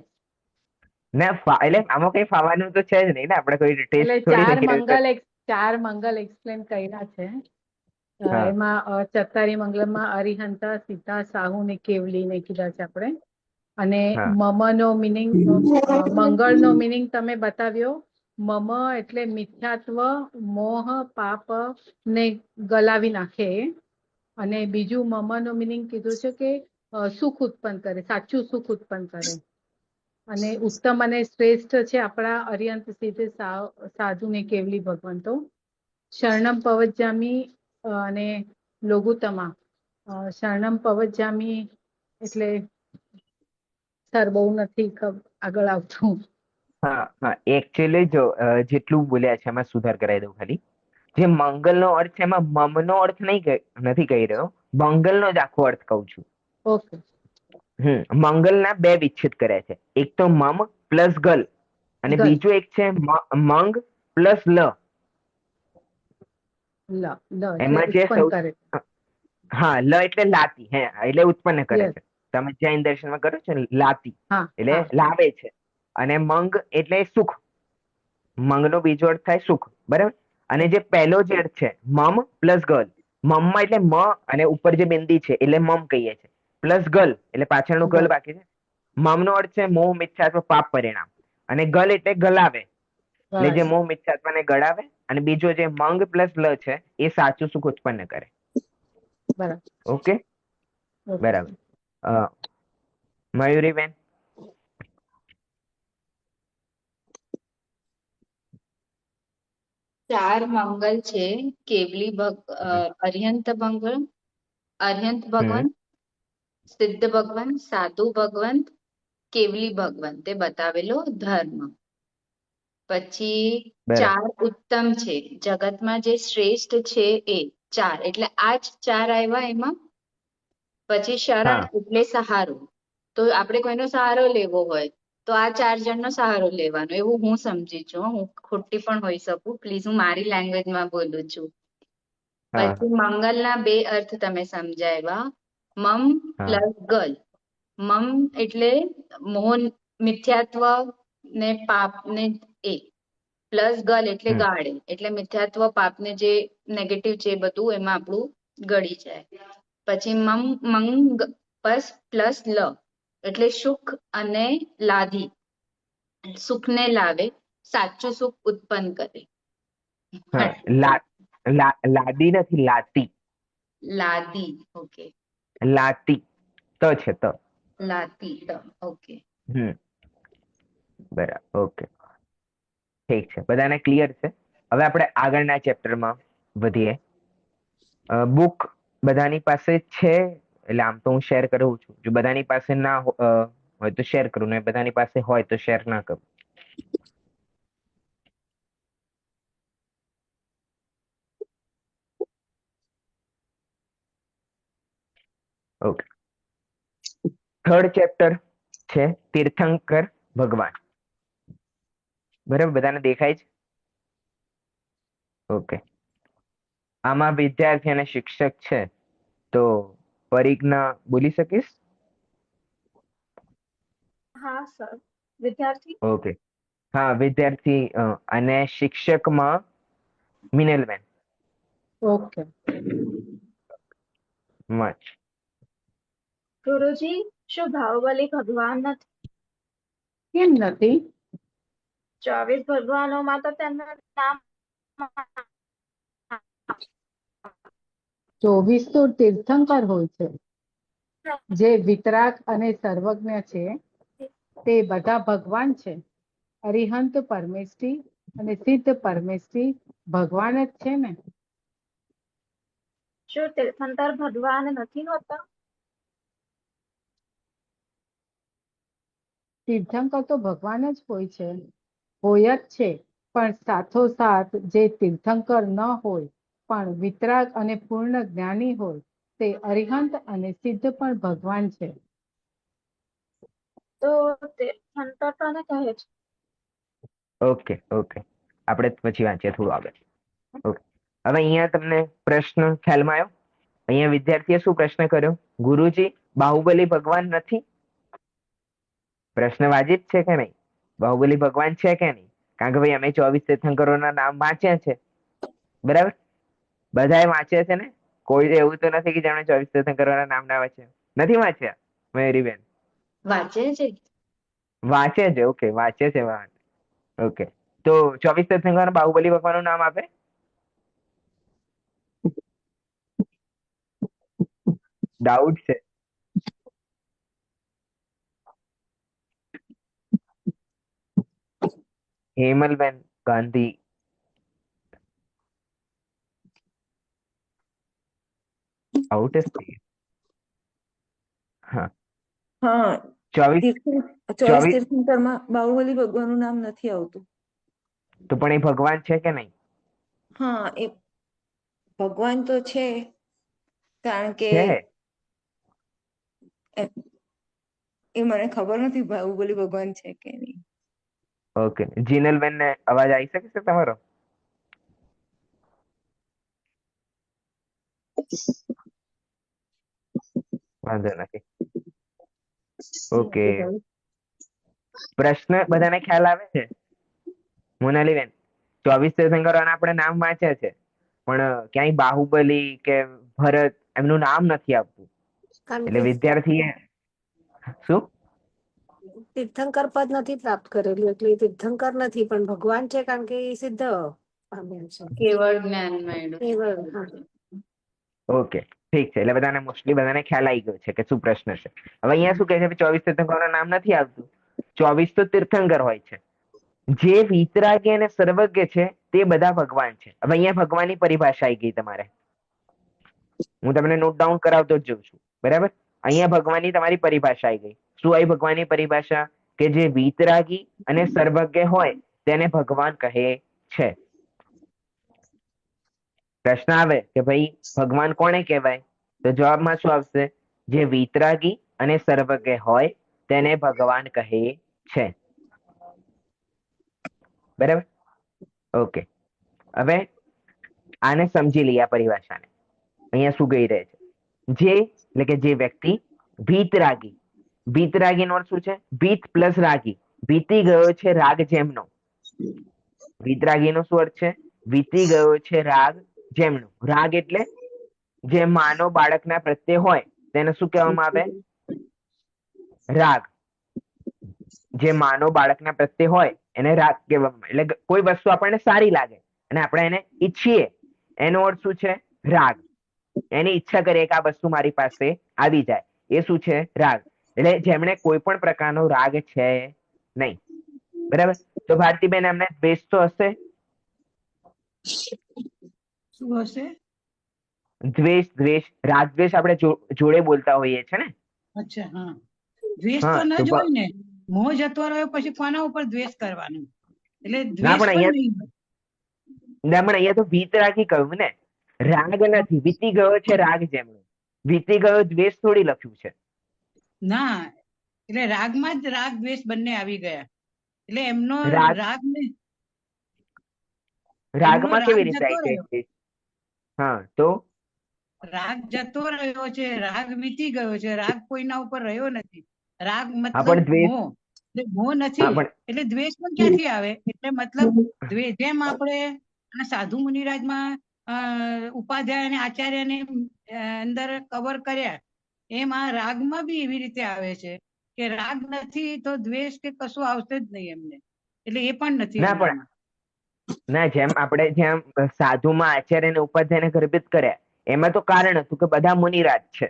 ના એટલે આમાં કઈ ફાવાનું તો છે જ નહીં ને, આપણે કોઈ ટેસ્ટ થોડી 4 મંગલ એક્સપ્લેન કર્યા છે. એમાં ચત્તારી મંગલમાં અરિહંતા, સીતા, સાહુ ને કેવલી ને કીધા છે આપણે. અને મમનો મિનિંગ, મંગળનો મિનિંગ તમે બતાવ્યો મમ એટલે મિથ્યાત્વ, મોહ, પાપ ને ગલાવી નાખે. અને બીજું મમ નો મિનિંગ કીધું છે કે સુખ ઉત્પન્ન કરે, સાચું સુખ ઉત્પન્ન કરે. અને ઉત્તમ અને શ્રેષ્ઠ છે આપણા અર્યંત સિદ્ધ સાધુ ને કેવલી ભગવંતો. શરણમ પવજ્જામી અને લોગુતમા. શરણમ પવજ્જામી એટલે સર બહુ નથી આગળ આવતું. હા હા, એકચ્યુઅલી જો જેટલું બોલ્યા છે એમાં સુધાર કરાવી દઉં ખાલી. જે મંગલનો અર્થ છે એમાં મમનો અર્થ નથી કહી રહ્યો, મંગલનો જ આખો અર્થ કહું છું. ઓકે. મંગલના બે વિચ્છેદ કર્યા છે, એક તો મમ પ્લસ ગલ અને ગલ બીજું એક છે મંગ પ્લસ લ. લ એટલે એમાં જે ઉત્પન્ન સૌ કરે. હા, લ એટલે લાતી, હે એટલે ઉત્પન્ન કરે યસ. છે. તમે જૈન દર્શનમાં કરો છો ને, લાતી હા એટલે હા લાવે છે. અને મંગ એટલે સુખ, મંગનો બીજો અર્થ થાય સુખ, બરાબર. અને જે પહેલો જે અર્થ છે મમ પ્લસ ગલ, મમમાં એટલે મ અને ઉપર જે બિંદી છે એટલે મમ કહીએ છીએ, પ્લસ ગલ એટલે પાછળનું ગલ ગલ બાકી છે. મમનો અર્થ છે મોહ મિથ્યાત્વ પાપ પરિણામ, અને ગલ એટલે ગલાવે એટલે જે બસ મોહ મિથ્યાત્વને ગળાવે. અને બીજો જે મંગ પ્લસ લ છે એ સાચું સુખ ઉત્પન્ન કરે. બરાબર. Okay, okay. બરાબર. મયુરીબેન. ચાર મંગલ છે, કેવલી અર્યંત મંગળ, અર્યંત હમ ભગવાન, સિદ્ધ ભગવાન, સાધુ ભગવાન, કેવલી ભગવાન તે બતાવેલો ધર્મ. પછી બરાબર. ચાર ઉત્તમ છે, જગતમાં જે શ્રેષ્ઠ છે એ ચાર, એટલે આ જ ચાર આવ્યા એમાં. પછી શરણ હા એટલે સહારો, તો આપણે કોઈનો સહારો લેવો હોય તો આ 4 જણનો સહારો લેવાનો, એવું હું સમજી છું. હું ખોટી પણ હોઈ શકું, પ્લીઝ, હું મારી લેંગ્વેજમાં બોલું છું. હા પછી મંગલના બે અર્થ તમે સમજાવ્યા, મમ હા પ્લસ ગલ. મમ એટલે મોહ મિથ્યાત્વ ને પાપ ને એ, પ્લસ ગલ એટલે હમ ગાળે, એટલે મિથ્યાત્વ પાપને જે નેગેટિવ છે એ બધું એમાં આપણું ગળી જાય. પછી મંગ પ્લસ લ એટલે સુખ અને લાધી, સુખને લાવે, સાચું સુખ ઉત્પન્ન કરે. હા, લાદી નથી, લાતી. લાદી, ઓકે. લાતી, ત છે ત. લાતી, ઓકે. હમ બરાબર, ઓકે, ઠીક છે, બધાને ક્લિયર છે. હવે આપણે આગળના ચેપ્ટરમાં વધીએ. બુક બધાની પાસે છે, એટલે આમ તો હું શેર કરું છું. જો બધાની પાસે ના હોય તો શેર કરું, ને બધાની પાસે હોય તો શેર ના કરું. ઓકે. થર્ડ ચેપ્ટર છે તીર્થંકર ભગવાન. બરાબર, બધાને દેખાય છે? ઓકે. આમાં વિદ્યાર્થી અને શિક્ષક છે, તો પરિજ્ઞા બોલી શકીશ? હા સર. વિદ્યાર્થી. ઓકે. હા, વિદ્યાર્થી અને શિક્ષકમાં મિનલબેન. ઓકે. મચ. ગુરુજી, શું બાહુબલી ભગવાન નથી? કેમ નથી? 24 ભગવાનોમાં તો તેમના નામ 24 તો તીર્થંકર હોય છે, જે વિતરાગ અને સર્વજ્ઞ છે. તે બધા ભગવાન છે. અરિહંત પરમેષ્ઠી અને સિદ્ધ પરમેષ્ઠી ભગવાન જ છે ને. શું તીર્થંકર ભગવાન નથી હોતા? તીર્થંકર તો ભગવાન જ હોય જ છે, પણ સાથોસાથ જે તીર્થંકર ન હોય પણ વિતરાગ અને પૂર્ણ જ્ઞાની હોય તે અરિહંત અને સિદ્ધ પણ ભગવાન છે. તો તીર્થંકર કોને કહે છે? ઓકે ઓકે, આપણે પછી વાંચીએ થોડું આગળ. ઓકે, હવે અહીંયા તમને પ્રશ્ન ખ્યાલમાં આવ્યો? અહીંયા વિદ્યાર્થીએ શું પ્રશ્ન કર્યો? ગુરુજી, બાહુબલી ભગવાન નથી? પ્રશ્ન વાજિબ છે કે નહીં? બાહુબલી ભગવાન છે કે નહીં? કારણ કે ભાઈ અમે 24 તીર્થંકરોના નામ વાંચ્યા છે, બરાબર? બધાએ વાંચ્યા છે ને? કોઈ એવું તો નથી કે જેમણે 24 તીર્થંકરોના નામ ના વાંચ્યા? નથી વાંચ્યા મયુરીબેન? વાંચે છે. વાંચે છે, ઓકે, વાંચે છે. ઓકે, તો 24 તીર્થંકર બાહુબલી ભગવાનનું નામ આપે? ડાઉટ છે. હેમલબેન ગાંધી. આઉટ જ થઈ ગયા. હા, હા 24 ચોવીસ 24 તીર્થંકરમાં બાહુબલી ભગવાનનું નામ નથી આવતું. તો પણ એ ભગવાન છે કે નહીં? હા, એ ભગવાન તો છે, કારણ કે છે. એ મને ખબર નથી બાહુબલી ભગવાન છે કે નહીં. ઓકે, જીનલબેન ને અવાજ આવી શકે છે તમારો? વાંધો નથી. ઓકે, પ્રશ્ન બધાને ખ્યાલ આવે છે? મોનાલીબેન, 24 તીર્થંકરોના આપણે નામ વાંચ્યા છે, પણ ક્યાંય બાહુબલી કે ભરત એમનું નામ નથી આવતું. કારણ એટલે કે વિદ્યાર્થીએ શું તીર્થંકર પદ નથી પ્રાપ્ત કરેલું, એટલે એ તીર્થંકર નથી, પણ ભગવાન છે, કારણ કે એ સિદ્ધ પામ્યા છે. કેવળ જ્ઞાન મળ્યું. કેવળ, હા. ઓકે, ઠીક છે. એટલે બધાને મોસ્ટલી બધાને ખ્યાલ આવી ગયો છે કે શું પ્રશ્ન છે. હવે અહીંયા શું કહે છે? 24 તીર્થંકરોના નામ નથી આવતું. 24 તો તીર્થંકર હોય છે. જે વિતરાગી અને સર્વજ્ઞ છે તે બધા ભગવાન છે. હવે અહીંયા ભગવાનની પરિભાષા આવી ગઈ તમારે. હું તમને નોટ ડાઉન કરાવતો જ જઉં છું, બરાબર? અહીંયા ભગવાનની તમારી પરિભાષા આવી ગઈ. શું આવી ભગવાનની પરિભાષા? કે જે વિતરાગી અને સર્વજ્ઞ હોય તેને ભગવાન કહે છે. પ્રશ્ન આવે કે ભાઈ ભગવાન કોને કહેવાય? તો જવાબમાં શું આવશે? જે વિતરાગી અને સર્વજ્ઞ હોય તેને ભગવાન કહે છે. બરાબર? ઓકે, હવે આને સમજી લઈએ આ પરિભાષાને. અહીંયા શું કહી રહે છે? જે એટલે કે જે વ્યક્તિ ભીતરાગી, ભીતરાગીનો અર્થ શું છે? ભીત પ્લસ રાગી, વીતી ગયો છે રાગ જેમનો. વિતરાગીનો શું અર્થ છે? વીતી ગયો છે રાગ જેમનો. રાગ એટલે જે માનવ બાળકના પ્રત્યે હોય તેને શું કહેવામાં આવે? રાગ. જે માનવ બાળકના પ્રત્યે હોય એને રાગ કહેવામાં. એટલે કોઈ વસ્તુ આપણને સારી લાગે અને આપણે એને ઈચ્છીએ, એનો અર્થ શું છે? રાગ. એની ઈચ્છા કરીએ કે આ વસ્તુ મારી પાસે આવી જાય, એ શું છે? રાગ. એટલે જેમણે કોઈ પણ પ્રકારનો રાગ છે નહીં. બરાબર? તો ભારતીબેન એમને દ્વેષ તો હશે? શું હશે? દ્વેષ, દ્વેષ, રાગ દ્વેષ આપણે જોડે બોલતા હોઈએ છે ને. અચ્છા, હા. દ્વેષ હા, તો ન તો જ હોય ને. મોહ જતો રહ્યો પછી કોના ઉપર દ્વેષ કરવાનો? એટલે ના દ્વેષ પણ પણ અહીંયા નહીં હોય. ના પણ અહીંયા તો વીતરાગી કહ્યું ને, રાગ નથી. વીતી ગયો છે રાગ જેમનો. વીતી ગયો દ્વેષ થોડી લખ્યું છે. ના, એટલે રાગમાં જ રાગ દ્વેષ બંને આવી ગયા. એટલે એમનો રાગ રાગ ને એમનો રાગમાં રાગ કેવી રીતે જતો આવી રહ્યો. છે? હા, તો રાગ જતો રહ્યો છે, રાગ વીતી ગયો છે, રાગ કોઈના ઉપર રહ્યો નથી. રાગ હા મતલબ પણ દ્વેષ, મોહ, એટલે મોહ હા નથી, પણ એટલે દ્વેષ પણ ક્યાંથી આવે? એટલે મતલબ જેમ આપણે આ સાધુ મુનિરાજમાં ઉપાધ્યાય અને આચાર્યને અંદર કવર કર્યા, એમ આ રાગમાં બી એવી રીતે આવે છે કે રાગ નથી તો દ્વેષ કે કશું આવશે જ નહીં એમને. એટલે એ પણ નથી ના પણ એમનામાં. ના, જેમ સાધુમાં આચાર્યને ઉપાધ્યાયને ગર્ભિત કર્યા, એમાં તો કારણ હતું કે બધા મુનિરાજ છે,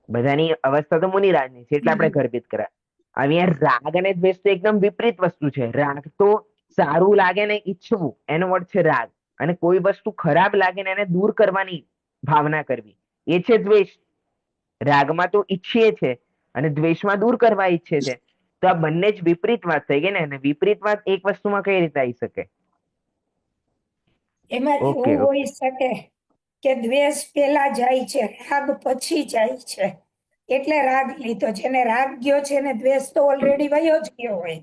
બધાની અવસ્થા તો મુનિરાજની છે, એટલે આપણે ગર્ભિત કર્યા. અહીંયા રાગ અને દ્વેષ તો એકદમ વિપરીત વસ્તુ છે. રાગ તો સારું લાગે ને ઈચ્છવું, એનો અર્થ છે રાગ. અને કોઈ વસ્તુ ખરાબ લાગે ને એને દૂર કરવાની ભાવના કરવી, એ છે દ્વેષ. રાગમાં તો ઈચ્છીએ છે અને દ્વેષમાં દૂર કરવા ઈચ્છે છે. તો આ બંને જ વિપરીત વાત થઈ ગઈ ને. અને વિપરીત વાત એક વસ્તુમાં કઈ રીતે આવી શકે? એમાં ઓકે, એવું હોઈ શકે કે દ્વેષ પેલા જાય છે, રાગ પછી જાય છે, એટલે રાગ લીધો. જેને રાગ ગયો છે ને દ્વેષ તો ઓલરેડી વયો જ ગયો હોય.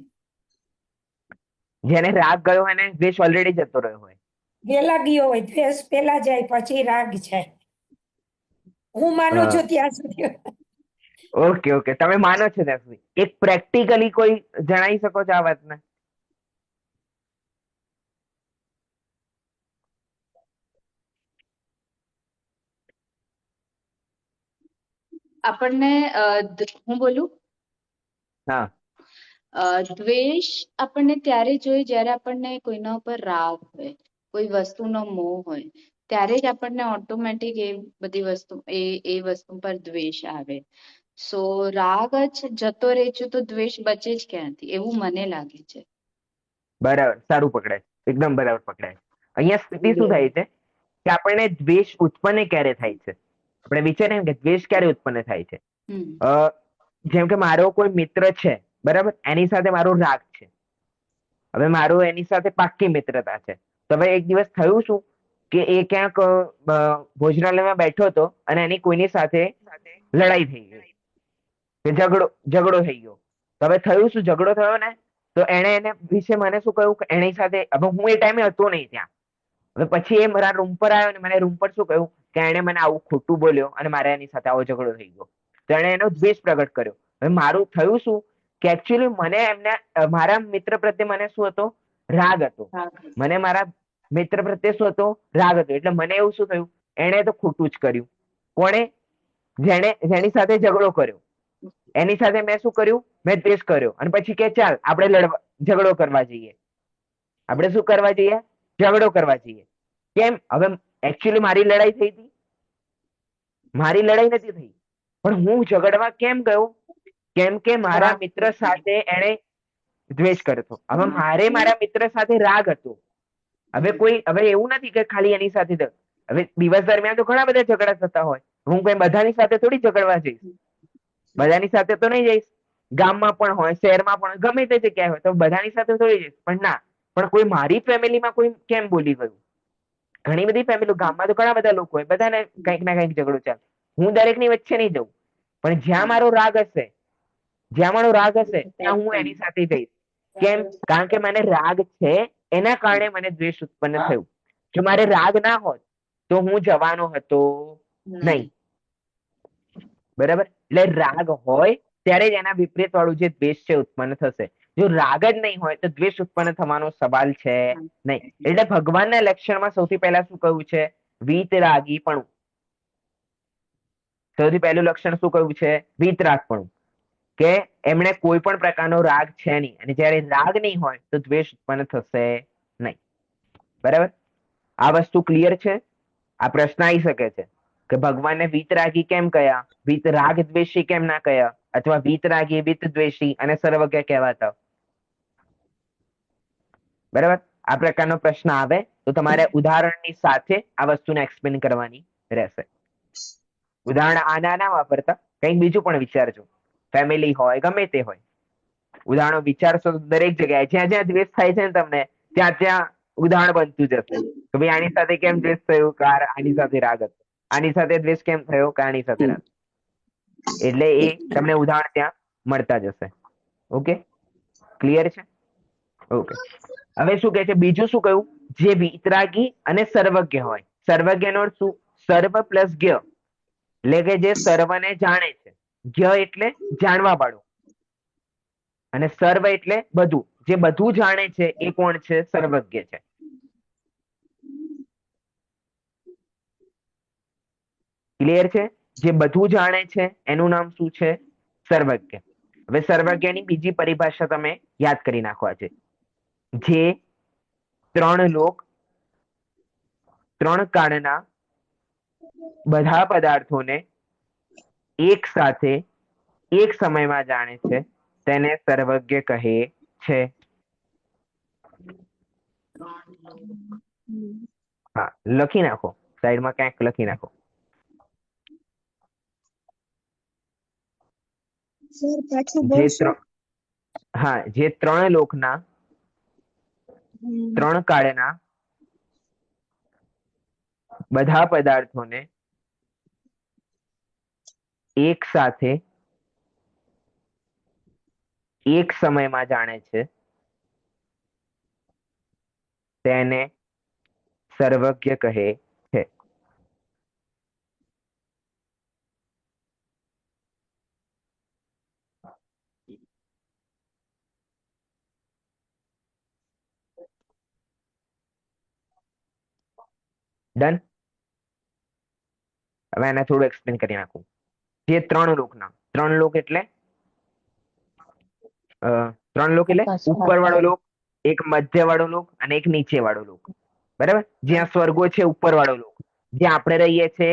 જેને રાગ ગયો હોય ને દ્વેષ ઓલરેડી જતો રહ્યો હોય. પેલા ગયો હોય, દ્વેષ પેલા જાય પછી રાગ જાય. હું માનું છું ત્યાં સુધી. ઓકે, ઓકે, તમે માનો છો ત્યાં સુધી. એક પ્રેક્ટિકલી કોઈ જણાવી શકો છો આ વાતને? આપણને હું બોલું? હા, દ્વેષ આપણને ત્યારે જોઈએ જ્યારે આપણને કોઈના ઉપર રાગ હોય, કોઈ વસ્તુનો મોહ હોય, ત્યારે જ આપણને ઓટોમેટિક એ બધી વસ્તુ એ વસ્તુ પર દ્વેષ આવે. સો રાગ જ જતો રહે છે તો દ્વેષ બચે જ ક્યાંથી, એવું મને લાગે છે. બરાબર, સારું પકડાય, એકદમ બરાબર પકડાય. અહીંયા સ્થિતિ શું થાય છે કે આપણને દ્વેષ ઉત્પન્ન ક્યારે થાય છે? આપણે વિચારીએ કે દ્વેષ ક્યારે ઉત્પન્ન થાય છે. જેમ કે મારો કોઈ મિત્ર છે, બરાબર, એની સાથે મારો રાગ છે. હવે મારો એની સાથે પાક્કી મિત્રતા છે. તો હવે એક દિવસ થયું શું કે એ ક્યાંક ભોજનાલયમાં બેઠો હતો અને એની કોઈની સાથે લડાઈ થઈ ગઈ, કે ઝઘડો થઈ ગયો. તો હવે થયું શું, ઝઘડો થયો ને તો એને એને વિશે મને શું કહ્યું કે એની સાથે, હવે હું એ ટાઈમે હતો નહીં ત્યાં. હવે પછી એ મારા રૂમ પર આવ્યો ને મને રૂમ પર શું કહ્યું કે એને મને આવું ખોટું બોલ્યો અને મારે એની સાથે આવો ઝઘડો થઈ ગયો. તો એને એનો દ્વેષ પ્રગટ કર્યો. હવે મારું થયું શું કે એકચ્યુઅલી મને એમને મારા મિત્ર પ્રત્યે મને શું હતો, રાગ હતો. મને મારા મિત્ર પ્રત્યે શું હતો, રાગ હતો. એટલે મને એવું શું થયું, એને તો ખોટું જ કર્યું. કોણે? જેની સાથે ઝઘડો કર્યો એની સાથે મેં શું કર્યું, મેં દ્વેષ કર્યો. અને પછી કે ચાલ આપણે ઝઘડો કરવા જઈએ. આપણે શું કરવા જઈએ? ઝઘડો કરવા જઈએ. કેમ? હવે એકચ્યુઅલી મારી લડાઈ થઈ હતી? મારી લડાઈ નથી થઈ, પણ હું ઝઘડવા કેમ ગયો? કેમ કે મારા મિત્ર સાથે એને દ્વેષ કરતો. હવે મારે મારા મિત્ર સાથે રાગ હતો. હવે એવું નથી કે ખાલી એની સાથે હવે દિવસ દરમિયાન તો ઘણા બધા ઝઘડા થતા હોય. હું કઈ બધાની સાથે થોડી ઝઘડવા જઈશ, બધાની સાથે તો નહીં જઈશ. ગામમાં પણ હોય, શહેરમાં પણ, ગમે તે જગ્યાએ હોય તો બધાની સાથે થોડી જઈશ. પણ ના, પણ કોઈ મારી ફેમિલીમાં કોઈ કેમ બોલી ગયું? ઘણી બધી ફેમિલી, ગામમાં તો ઘણા બધા લોકો હોય, બધાને કંઈક ના કંઈક ઝઘડો ચાલે. હું દરેકની વચ્ચે નહીં જઉં, પણ જ્યાં મારો રાગ હશે, જ્યાં મારો રાગ હશે ત્યાં હું એની સાથે જઈશ. કેમ? કારણ કે મને રાગ છે, એના કારણે મને દ્વેષ ઉત્પન્ન થયું. જો મારે રાગ ના હોત તો હું જવાનો હતો નહીં. બરાબર? એટલે રાગ હોય ત્યારે જ એના વિપરીત વાળું જે દ્વેષ છે ઉત્પન્ન થશે. જો રાગ જ નહીં હોય તો દ્વેષ ઉત્પન્ન થવાનો સવાલ છે નહીં. એટલે ભગવાનના લક્ષણમાં સૌથી પહેલા શું કહ્યું છે? વીતરાગીપણું. સૌથી પહેલું લક્ષણ શું કહ્યું છે? વીતરાગપણું. કે એમણે કોઈ પણ પ્રકારનો રાગ છે નહીં, અને જ્યારે રાગ નહીં હોય તો દ્વેષ ઉત્પન્ન થશે નહીં. બરાબર? આ વસ્તુ ક્લિયર છે? આ પ્રશ્ન આવી શકે છે કે ભગવાનને વીતરાગી કેમ કયા, રાગ દ્વેષી કેમ ના કયા, અથવા વીતરાગી, વિત દ્વેષી અને સર્વજ્ઞ કહેવાતા? બરાબર? આ પ્રકારનો પ્રશ્ન આવે તો તમારે ઉદાહરણની સાથે આ વસ્તુને એક્સપ્લેન કરવાની રહેશે. ઉદાહરણ આના ના વાપરતા કંઈક બીજું પણ વિચારજો. ફેમિલી હોય, ગમે તે હોય, ઉદાહરણો વિચારશો દરેક જગ્યાએ જ્યાં જ્યાં દ્વેષ થાય છે ને તમને, ત્યાં ત્યાં ઉદાહરણ બનતું જશે કે ભાઈ આની સાથે કેમ દ્વેષ થયો, કાર આની સાથે રાગ હતો. આની સાથે દ્વેષ કેમ થયો, કાર આની સાથે રાગ. એટલે એ તમને ઉદાહરણ ત્યાં મળતા જશે. ઓકે, ક્લિયર છે? ઓકે, હવે શું કહે છે, બીજું શું કહ્યું? જે વિતરાગી અને સર્વજ્ઞ હોય. સર્વજ્ઞ નો શું? સર્વ પ્લસ જ્ઞ, એટલે કે જે સર્વને જાણે છે. જ્ઞ એટલે જાણવા વાળું, અને સર્વ એટલે બધું. જે બધું જાણે છે એ કોણ છે? સર્વજ્ઞ છે. ક્લિયર છે? જે બધું જાણે છે એનું નામ શું છે? સર્વજ્ઞ. હવે સર્વજ્ઞની બીજી પરિભાષા તમે યાદ કરી નાખવા છે. જે ત્રણ લોક, ત્રણ કાળના બધા પદાર્થોને એક સાથે એક સમયમાં જાણે છે તેને સર્વજ્ઞ કહે છે. હા, લખી નાખો, સાઈડમાં ક્યાંક લખી નાખો. સર પાછું બોલશો? હા, જે ત્રણ લોકના, ત્રણ કાળના બધા પદાર્થોને એક સાથે એક સમયમાં જાણે છે તેને સર્વજ્ઞ કહે છે. ડન? હવે એને થોડું એક્સપ્લેન કરી નાખું. જે ત્રણ લોકના, ત્રણ લોક એટલે ત્રણ લોક એટલે ઉપર વાળો લોક, એક મધ્ય વાળો લોક અને એક નીચે વાળો લોક. બરાબર? જ્યાં સ્વર્ગો છે ઉપર વાળો લોક, જ્યાં આપણે રહીએ છીએ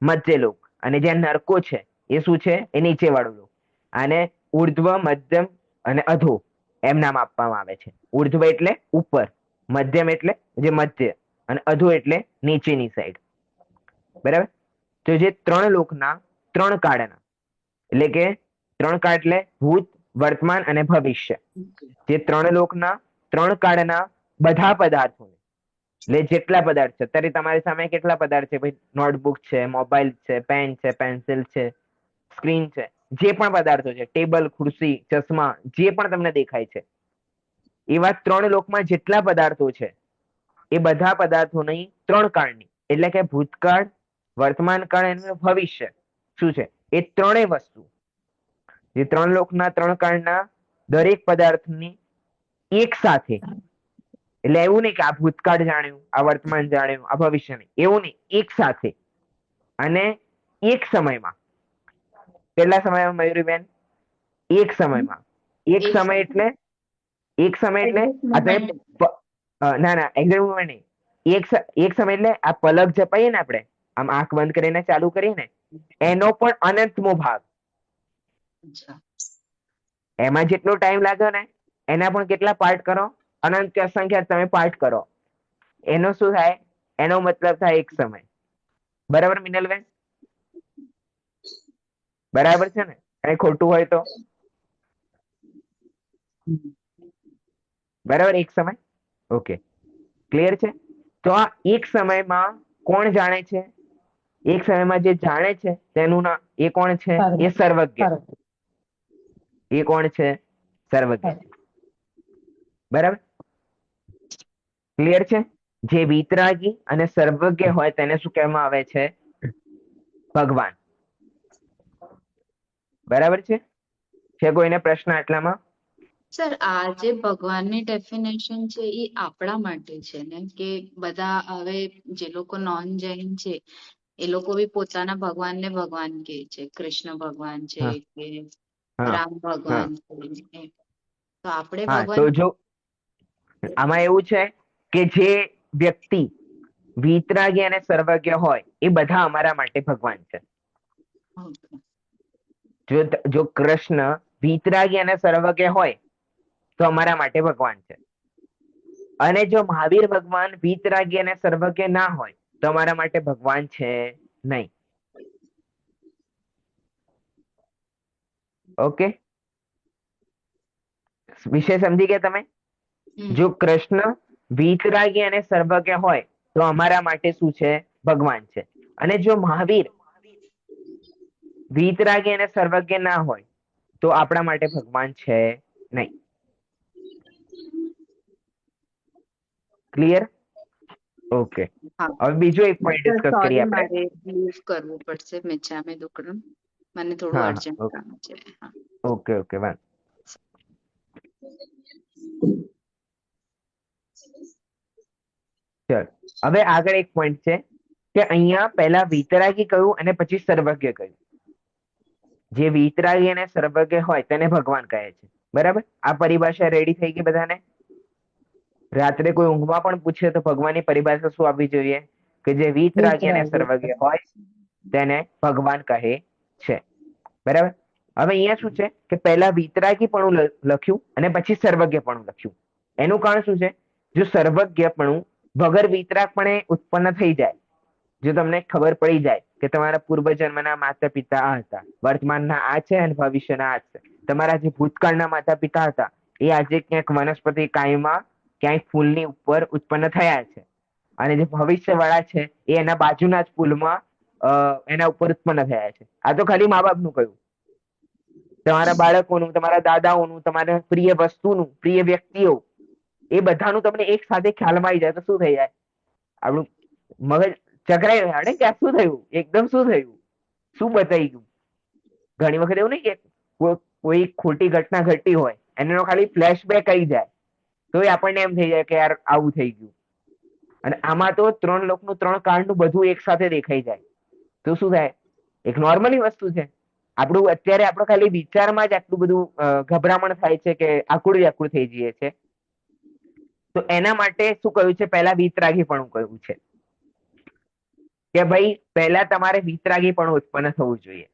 મધ્ય લોક, અને જ્યાં નરકો છે એ શું છે? એ નીચે વાળો લોક. આને ઉર્ધ્વ, મધ્યમ અને અધો એમ નામ આપવામાં આવે છે. ઉર્ધ્વ એટલે ઉપર, મધ્યમ એટલે જે મધ્ય, અને અધો એટલે નીચેની સાઈડ. બરાબર? તો જે ત્રણ લોકના ત્રણ કાળના, એટલે કે ત્રણ કાળ એટલે ભૂત, વર્તમાન અને ભવિષ્ય, જે ત્રણ લોકના ત્રણ કાળના બધા પદાર્થો, એટલે જેટલા પદાર્થ છે, અત્યારે તમારી સામે કેટલા પદાર્થ છે ભાઈ? નોટબુક છે, મોબાઈલ છે, પેન છે, પેન્સિલ છે, સ્ક્રીન છે, જે પણ પદાર્થો છે, ટેબલ, ખુરશી, ચશ્મા, જે પણ તમને દેખાય છે, એવા ત્રણ લોકમાં જેટલા પદાર્થો છે એ બધા પદાર્થોની ત્રણ કાળની, એટલે કે ભૂતકાળ, વર્તમાન કાળ અને ભવિષ્ય શું છે? એ ત્રણેય વસ્તુ, જે ત્રણ લોકના ત્રણ કાળના દરેક પદાર્થની એક સાથે, એટલે એવું નહીં કે આ ભૂતકાળ જાણ્યું, આ વર્તમાન જાણ્યું, આ ભવિષ્ય નહીં, એવું નહીં, એક સાથે અને એક સમયમાં. કેટલા સમયમાં મયુરીબેન? એક સમયમાં. એક સમય એટલે એક સમય એટલે આ તમે ના ના એક્ઝેક્ટ મોમેન્ટ નહીં. એક સમય એટલે આ પલક ઝપાઈએ ને આપણે, આમ આંખ બંધ કરીને ચાલુ કરીએ ને, એનો પણ અનંતમો ભાગ. એમાં જેટલો ટાઈમ લાગ્યો ને એના પણ કેટલા પાર્ટ કરો? અનંત અસંખ્ય તમે પાર્ટ કરો. એનો શું થાય? એનો મતલબ થાય એક સમય. બરાબર મિનલબેન? બરાબર છે ને? કઈ ખોટું હોય તો? બરાબર, એક સમય. ઓકે, ક્લિયર છે? તો આ એક સમયમાં કોણ જાણે છે? એક સમયમાં જે જાણે છે તેનું નામ એ કોણ છે? એ સર્વજ્ઞ. એ કોણ છે? સર્વજ્ઞ. બરાબર, ક્લિયર છે? જે વિતરાગી અને સર્વજ્ઞ હોય તેને શું કહેવામાં આવે છે? ભગવાન. બરાબર છે? છે કોઈને પ્રશ્ન આટલામાં? સર, આ જે ભગવાનની ડેફિનેશન છે એ આપણા માટે છે ને, કે બધા હવે જે લોકો નોન જૈન છે એ લોકો બી પોતાના ભગવાનને ભગવાન કહે છે, કૃષ્ણ ભગવાન છે કે રામ ભગવાન છે, તો આપણે ભગવાન. તો જો આમાં એવું છે કે જે વ્યક્તિ વિતરાગી અને સર્વજ્ઞ હોય એ બધા અમારા માટે ભગવાન છે. જો કૃષ્ણ વિતરાગી અને સર્વજ્ઞ હોય તો અમારા માટે ભગવાન છે. અને જો મહાવીર ભગવાન વિતરાગી અને સર્વજ્ઞ ના હોય તો અમારા માટે ભગવાન છે નહીં. ઓકે, વિષય સમજી ગયા તમે? જો કૃષ્ણ વિતરાગી અને સર્વજ્ઞ હોય તો અમારા માટે શું છે? ભગવાન છે. અને જો મહાવીર વિતરાગી અને સર્વજ્ઞ ના હોય તો આપણા માટે ભગવાન છે નહીં. ક્લિયર? ઓકે, હવે બીજો એક પોઈન્ટ ડિસ્કસ કરીએ આપણે. મૂવ કરવું પડશે, મેં દુકડમ, મને થોડું અર્જન્ટ કામ છે. ઓકે ઓકે, વાંધો. ચલ, હવે આગળ એક પોઈન્ટ છે કે અહીંયા પહેલા વિતરાગી કહ્યું અને પછી સર્વજ્ઞ કહ્યું. જે વિતરાગી અને સર્વજ્ઞ હોય તેને ભગવાન કહે છે. બરાબર? આ પરિભાષા રેડી થઈ ગઈ બધાને? રાત્રે કોઈ ઊંઘમાં પણ પૂછે તો ભગવાનની પરિભાષા શું આપવી જોઈએ? કે જે વિતરાગી અને સર્વજ્ઞ હોય તેને ભગવાન કહે છે. બરાબર? હવે અહીંયા શું છે કે પહેલા વિતરાગી પણ લખ્યું અને પછી સર્વજ્ઞ પણ લખ્યું. એનું કારણ શું છે? જો સર્વજ્ઞ પણ વગર વિતરાગપણે ઉત્પન્ન થઈ જાય, જો તમને ખબર પડી જાય કે તમારા પૂર્વજન્મના માતા પિતા આ હતા, વર્તમાનના આ છે અને ભવિષ્યના આ છે, તમારા જે ભૂતકાળના માતા પિતા હતા એ આજે ક્યાંક વનસ્પતિ કાયમાં ક્યાંક ફૂલની ઉપર ઉત્પન્ન થયા છે, અને જે ભવિષ્ય વાળા છે એ એના બાજુના જ ફૂલમાં એના ઉપર ઉત્પન્ન થયા છે. આ તો ખાલી મા બાપનું કહ્યું. તમારા બાળકોનું, તમારા દાદાઓનું, તમારા પ્રિય વસ્તુનું, પ્રિય વ્યક્તિઓ, એ બધાનું તમને એક સાથે ખ્યાલમાં આવી જાય તો શું થઈ જાય? આપણું મગજ ચકરાઈ જાય કે આ શું થયું, એકદમ શું થયું, શું બતાવી ગયું. ઘણી વખત એવું નહીં કે કોઈ ખોટી ઘટના ઘટી હોય એનો ખાલી ફ્લેશબેક આવી જાય તો આપણને એમ થઈ જાય કે યાર આવું થઈ ગયું. અને આમાં તો ત્રણ લોકનું ત્રણ કાળનું બધું એક સાથે દેખાઈ જાય તો શું થાય? એક નોર્મલી વસ્તુ છે. આપણું અત્યારે આપણો ખાલી વિચારમાં જ આટલું બધું ગભરામણ થાય છે કે આકુડ વ્યાકુળ થઈ જઈએ છે. તો એના માટે શું કહ્યું છે? પહેલા વિતરાગીપણું કહ્યું છે કે ભાઈ પહેલા તમારે વિતરાગીપણું ઉત્પન્ન થવું જોઈએ.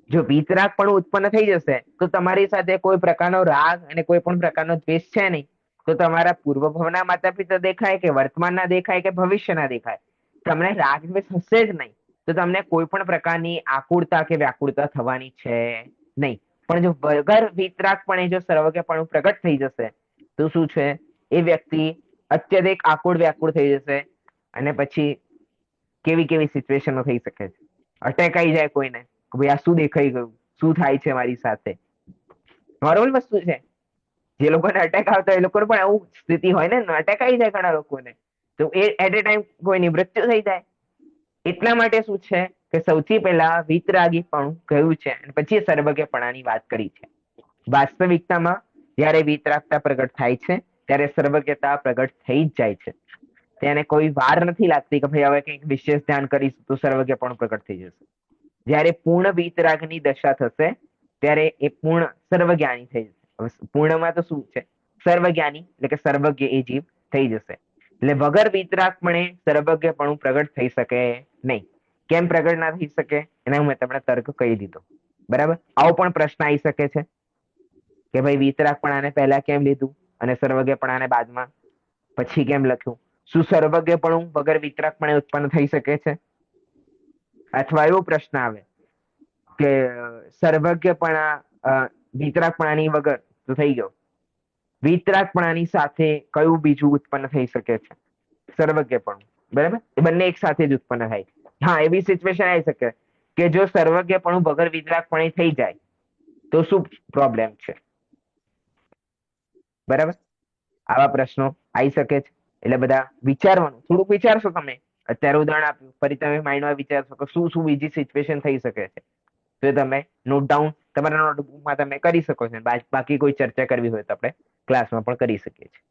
જો વિતરાગપણું ઉત્પન્ન થઈ જશે તો તમારી સાથે કોઈ પ્રકારનો રાગ અને કોઈ પણ પ્રકારનો દ્વેષ છે નહીં. તો તમારા પૂર્વભવના માતા પિતા દેખાય કે વર્તમાનના દેખાય કે ભવિષ્યના દેખાય, તમને રાગ દ્વેષ હશે જ નહીં. તો તમને કોઈ પણ પ્રકારની આકુળતા કે વ્યાકુળતા થવાની છે નહીં. પણ જો વગર વિતરાગપણે જો સર્વજ્ઞપણું પ્રગટ થઈ જશે તો શું છે? એ વ્યક્તિ અત્યધિક આકુળ વ્યાકુળ થઈ જશે અને પછી કેવી કેવી સિચ્યુએશનો થઈ શકે છે. અટેક આવી જાય કોઈને કે ભાઈ આ શું દેખાઈ ગયું, શું થાય છે મારી સાથે. નોર્મલ વસ્તુ છે. જે લોકોને અટેક આવતા એ લોકોને પણ આવું સ્થિતિ હોય ને, અટેક આવી જાય ઘણા લોકોને, તો એ એટ એ ટાઈમ કોઈની મૃત્યુ થઈ જાય. એટલા માટે શું છે કે સૌથી પહેલા વિતરાગીપણું કહ્યું છે અને પછી સર્વજ્ઞપણાની વાત કરી છે. વાસ્તવિકતામાં જયારે વિતરાગતા પ્રગટ થાય છે ત્યારે સર્વજ્ઞતા પ્રગટ થઈ જ જાય છે. તેને કોઈ વાર નથી લાગતી કે ભાઈ હવે કંઈક વિશેષ ધ્યાન કરીશું તો સર્વજ્ઞપણું પ્રગટ થઈ જશે. જ્યારે પૂર્ણ વિતરાગની દશા થશે ત્યારે એ પૂર્ણ સર્વજ્ઞાની થઈ જશે. પૂર્ણમાં તો શું છે? સર્વજ્ઞાની એટલે કે સર્વજ્ઞ એ જીવ થઈ જશે. એટલે વગર વિતરાગપણે સર્વજ્ઞપણું પ્રગટ થઈ શકે નહીં. કેમ પ્રગટ ના થઈ શકે? એના હું તમને તર્ક કહી દીધો. બરાબર. આવો પણ પ્રશ્ન આવી શકે છે કે ભાઈ વિતરાગપણાને પહેલા કેમ લીધું અને સર્વજ્ઞપણાને બાદમાં પછી કેમ લખ્યું? શું સર્વજ્ઞપણું વગર વિતરાગપણે ઉત્પન્ન થઈ શકે છે? અથવા એવો પ્રશ્ન આવે કે સર્વજ્ઞપણા વિતરાગપણાની વગર તો થઈ ગયો, વિતરાગપણાની સાથે કયું બીજું ઉત્પન્ન થઈ શકે છે? સર્વજ્ઞપણું. બરાબર. એ બંને એક સાથે જ ઉત્પન્ન થાય. હા, એવી સિચ્યુએશન આવી શકે કે જો સર્વજ્ઞપણું વગર વિતરાગપણે થઈ જાય તો શું પ્રોબ્લેમ છે? બરાબર. આવા પ્રશ્નો આવી શકે છે. એટલે બધા વિચારવાનું, થોડુંક વિચારશો તમે. અત્યારે ઉદાહરણ આપ્યું, ફરી તમે માઇન્ડમાં વિચારશો કે શું શું બીજી સિચ્યુએશન થઈ શકે છે. તો તમે નોટ ડાઉન તમારા નોટબુકમાં તમે કરી શકો છો. બાકી કોઈ ચર્ચા કરવી હોય તો આપણે ક્લાસમાં પણ કરી શકીએ છીએ.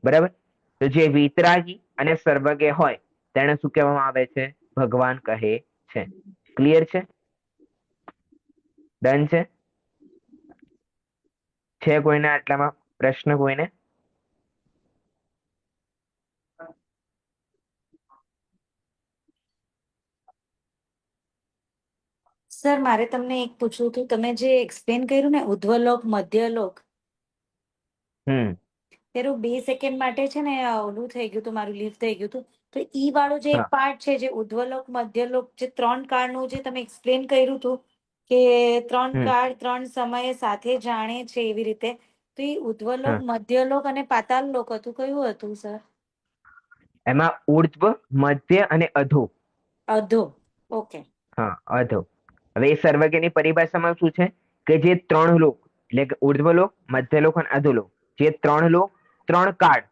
બરાબર. તો જે વિતરાગી અને સર્વજ્ઞ હોય તેને શું કહેવામાં આવે છે? ભગવાન કહે છે. ક્લિયર છે? ડન છે? છે કોઈને આટલામાં પ્રશ્ન? કોઈને? સર, મારે તમને એક પૂછવું હતું. તમે જે એક્સપ્લેન કર્યું ને ઉધ્વલોક મધ્યલોક, ત્યારે 2 સેકન્ડ માટે છે ને ઓલું થઈ ગયું હતું, મારું લીવ થઈ ગયું હતું. તો ઈ વાળો જે એક પાર્ટ છે, જે ઉધ્વલોક મધ્યલોક, જે 3 કાળનું જે તમે એક્સપ્લેન કર્યું હતું કે 3 કાળ 3 સમયે સાથે જાણે છે એવી રીતે, તો એ ઉધ્વલોક મધ્યલોક અને પાતાલ લોક હતું, કયું હતું સર? એમાં ઉર્ધ્વ, મધ્ય અને અધો. અધો. ઓકે. હા, અધો. હવે એ સર્વજ્ઞની પરિભાષામાં શું છે કે જે 3 લોક એટલે કે ઉર્ધ્વલોક, મધ્યલોક અને અધોલોક, જે 3 લોક, 3 કાળ.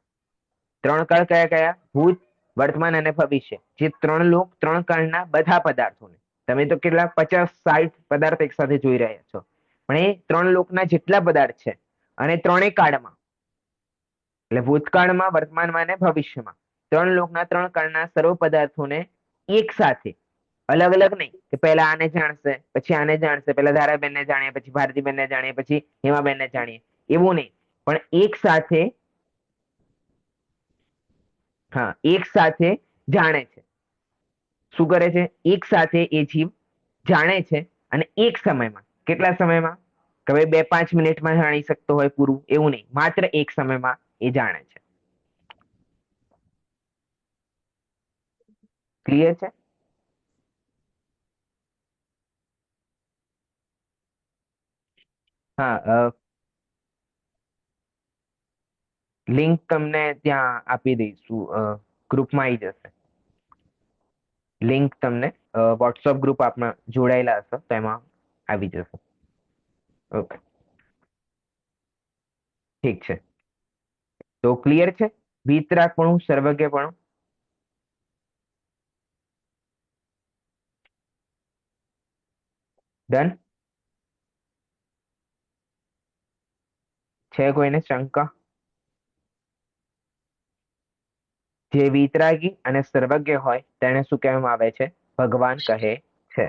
3 કાળ કયા કયા? ભૂત, વર્તમાન અને ભવિષ્ય. જે 3 લોક, 3 કાળના બધા પદાર્થોને, તમે તો કેટલા 50-60 પદાર્થ એક સાથે જોઈ રહ્યા છો, પણ એ 3 લોકના જેટલા પદાર્થ છે અને 3 કાળમાં એટલે ભૂતકાળમાં, વર્તમાનમાં અને ભવિષ્યમાં 3 લોકના 3 કાળના સર્વ પદાર્થોને એક સાથે, અલગ અલગ નહીં કે પહેલા આને જાણશે પછી આને જાણશે, પહેલા ધારાબેનને જાણીએ પછી ભારતીબેનને જાણીએ પછી હેમાબેનને જાણીએ, એવું નહીં, પણ એક સાથે, હા, એક સાથે જાણે છે. શું કરે છે? એક સાથે એ જીવ જાણે છે અને એક સમયમાં. કેટલા સમયમાં? કે ભાઈ 2-5 મિનિટમાં જાણી શકતો હોય પૂરું, એવું નહીં, માત્ર એક સમયમાં એ જાણે છે. ક્લિયર છે? હા, લિંક તમને ત્યાં આપી દઈશું, ગ્રુપમાં આવી જશે લિંક. તમને વોટ્સઅપ ગ્રુપ આપમાં જોડાયેલા હશો તો એમાં આવી જશે. ઓકે, ઠીક છે. તો ક્લિયર છે? વિતરાગપણું, સર્વજ્ઞપણું. ડન છે? કોઈને શંકા? જે વિતરાગી અને સર્વજ્ઞ હોય તેને શું કહેવામાં આવે છે? ભગવાન કહે છે.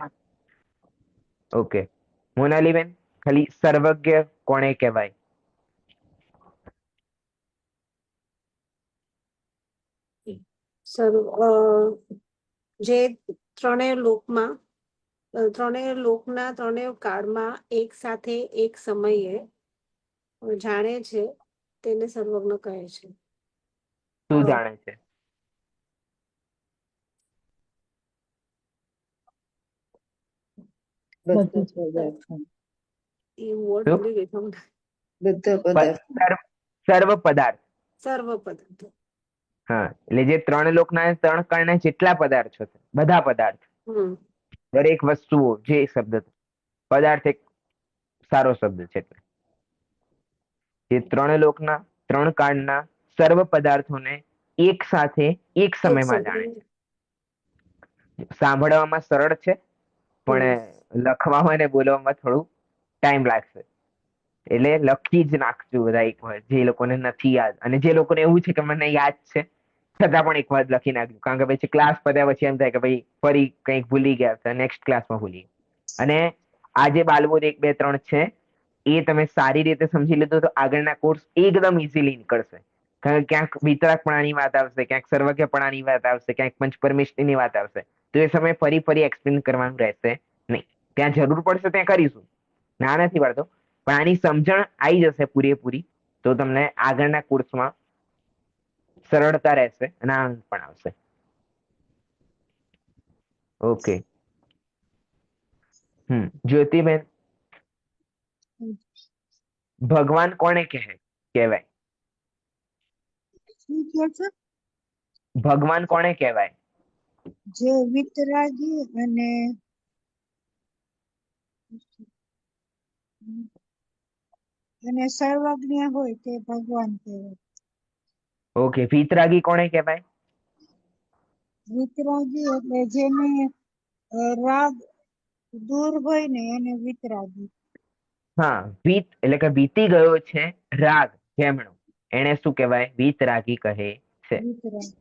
ઓકે, મોનાલીબેન, ખાલી સર્વજ્ઞ કોણે કહેવાય? સર્વ જે ત્રણેય લોકમાં ત્રણેય લોકના ત્રણેય કાળમાં એક સાથે એક સમયે જાણે છે તેને સર્વજ્ઞ કહે છે. શું જાણે છે? બધા પદાર્થો, એ વર્ડ શું? ભૂલી ગઈ છું. બધા પદાર્થો, સર્વ પદાર્થ. સર્વ પદાર્થો. હા, એટલે જે ત્રણ લોકના ત્રણ કાળના જેટલા પદાર્થો છે, બધા પદાર્થ, હમ દરેક વસ્તુઓ, જે શબ્દ પદાર્થ એક સારો શબ્દ છે. એટલે જે ત્રણ લોકના ત્રણ કાળના સર્વ પદાર્થોને એક સાથે એક એક સમયમાં જાણે સમયે. છે. સાંભળવામાં સરળ છે, પણ લખવામાં અને બોલવામાં થોડું ટાઈમ લાગશે. એટલે લખી જ નાખજો બધા એક વાર, જે લોકોને નથી યાદ, અને જે લોકોને એવું છે કે મને યાદ છે છતાં પણ એક વાર લખી નાખજો, કારણ કે પછી ક્લાસ પત્યા પછી એમ થાય કે ભાઈ ફરી કંઈક ભૂલી ગયા તો નેક્સ્ટ ક્લાસમાં ભૂલી ગયા. અને આ જે બાલબોધ 1, 2, 3 છે એ તમે સારી રીતે સમજી લીધું તો આગળના કોર્સ એકદમ ઇઝીલી નીકળશે. કારણ કે ક્યાંક વિતરાગપણાની વાત આવશે, ક્યાંક સર્વજ્ઞપણાની વાત આવશે, ક્યાંક પંચપરમેષ્ઠીની વાત આવશે, તો એ સમયે ફરી એક્સપ્લેન કરવાનું રહેશે નહીં. ત્યાં જરૂર પડશે ત્યાં કરીશું, ના નથી પાડતો, પણ આની સમજણ આવી જશે પૂરેપૂરી તો તમને આગળના કોર્સમાં સરળતા રહેશે અને આનંદ પણ આવશે. ઓકે. જ્યોતિબેન, ભગવાન કોને કહેવાય? શું કહે છે? ભગવાન કોને કહેવાય? જે વિતરાગી અને સર્વજ્ઞ હોય તે ભગવાન કહેવાય. ઓકે, વિતરાગી કોને કહેવાય? વિતરાગી એટલે જેને રાગ દૂર હોય ને એને વિતરાગી. હા, વીત એટલે કે વીતી ગયો છે રાગ જેમણો, એને શું કહેવાય? વિતરાગી કહે છે. વિતરાગી.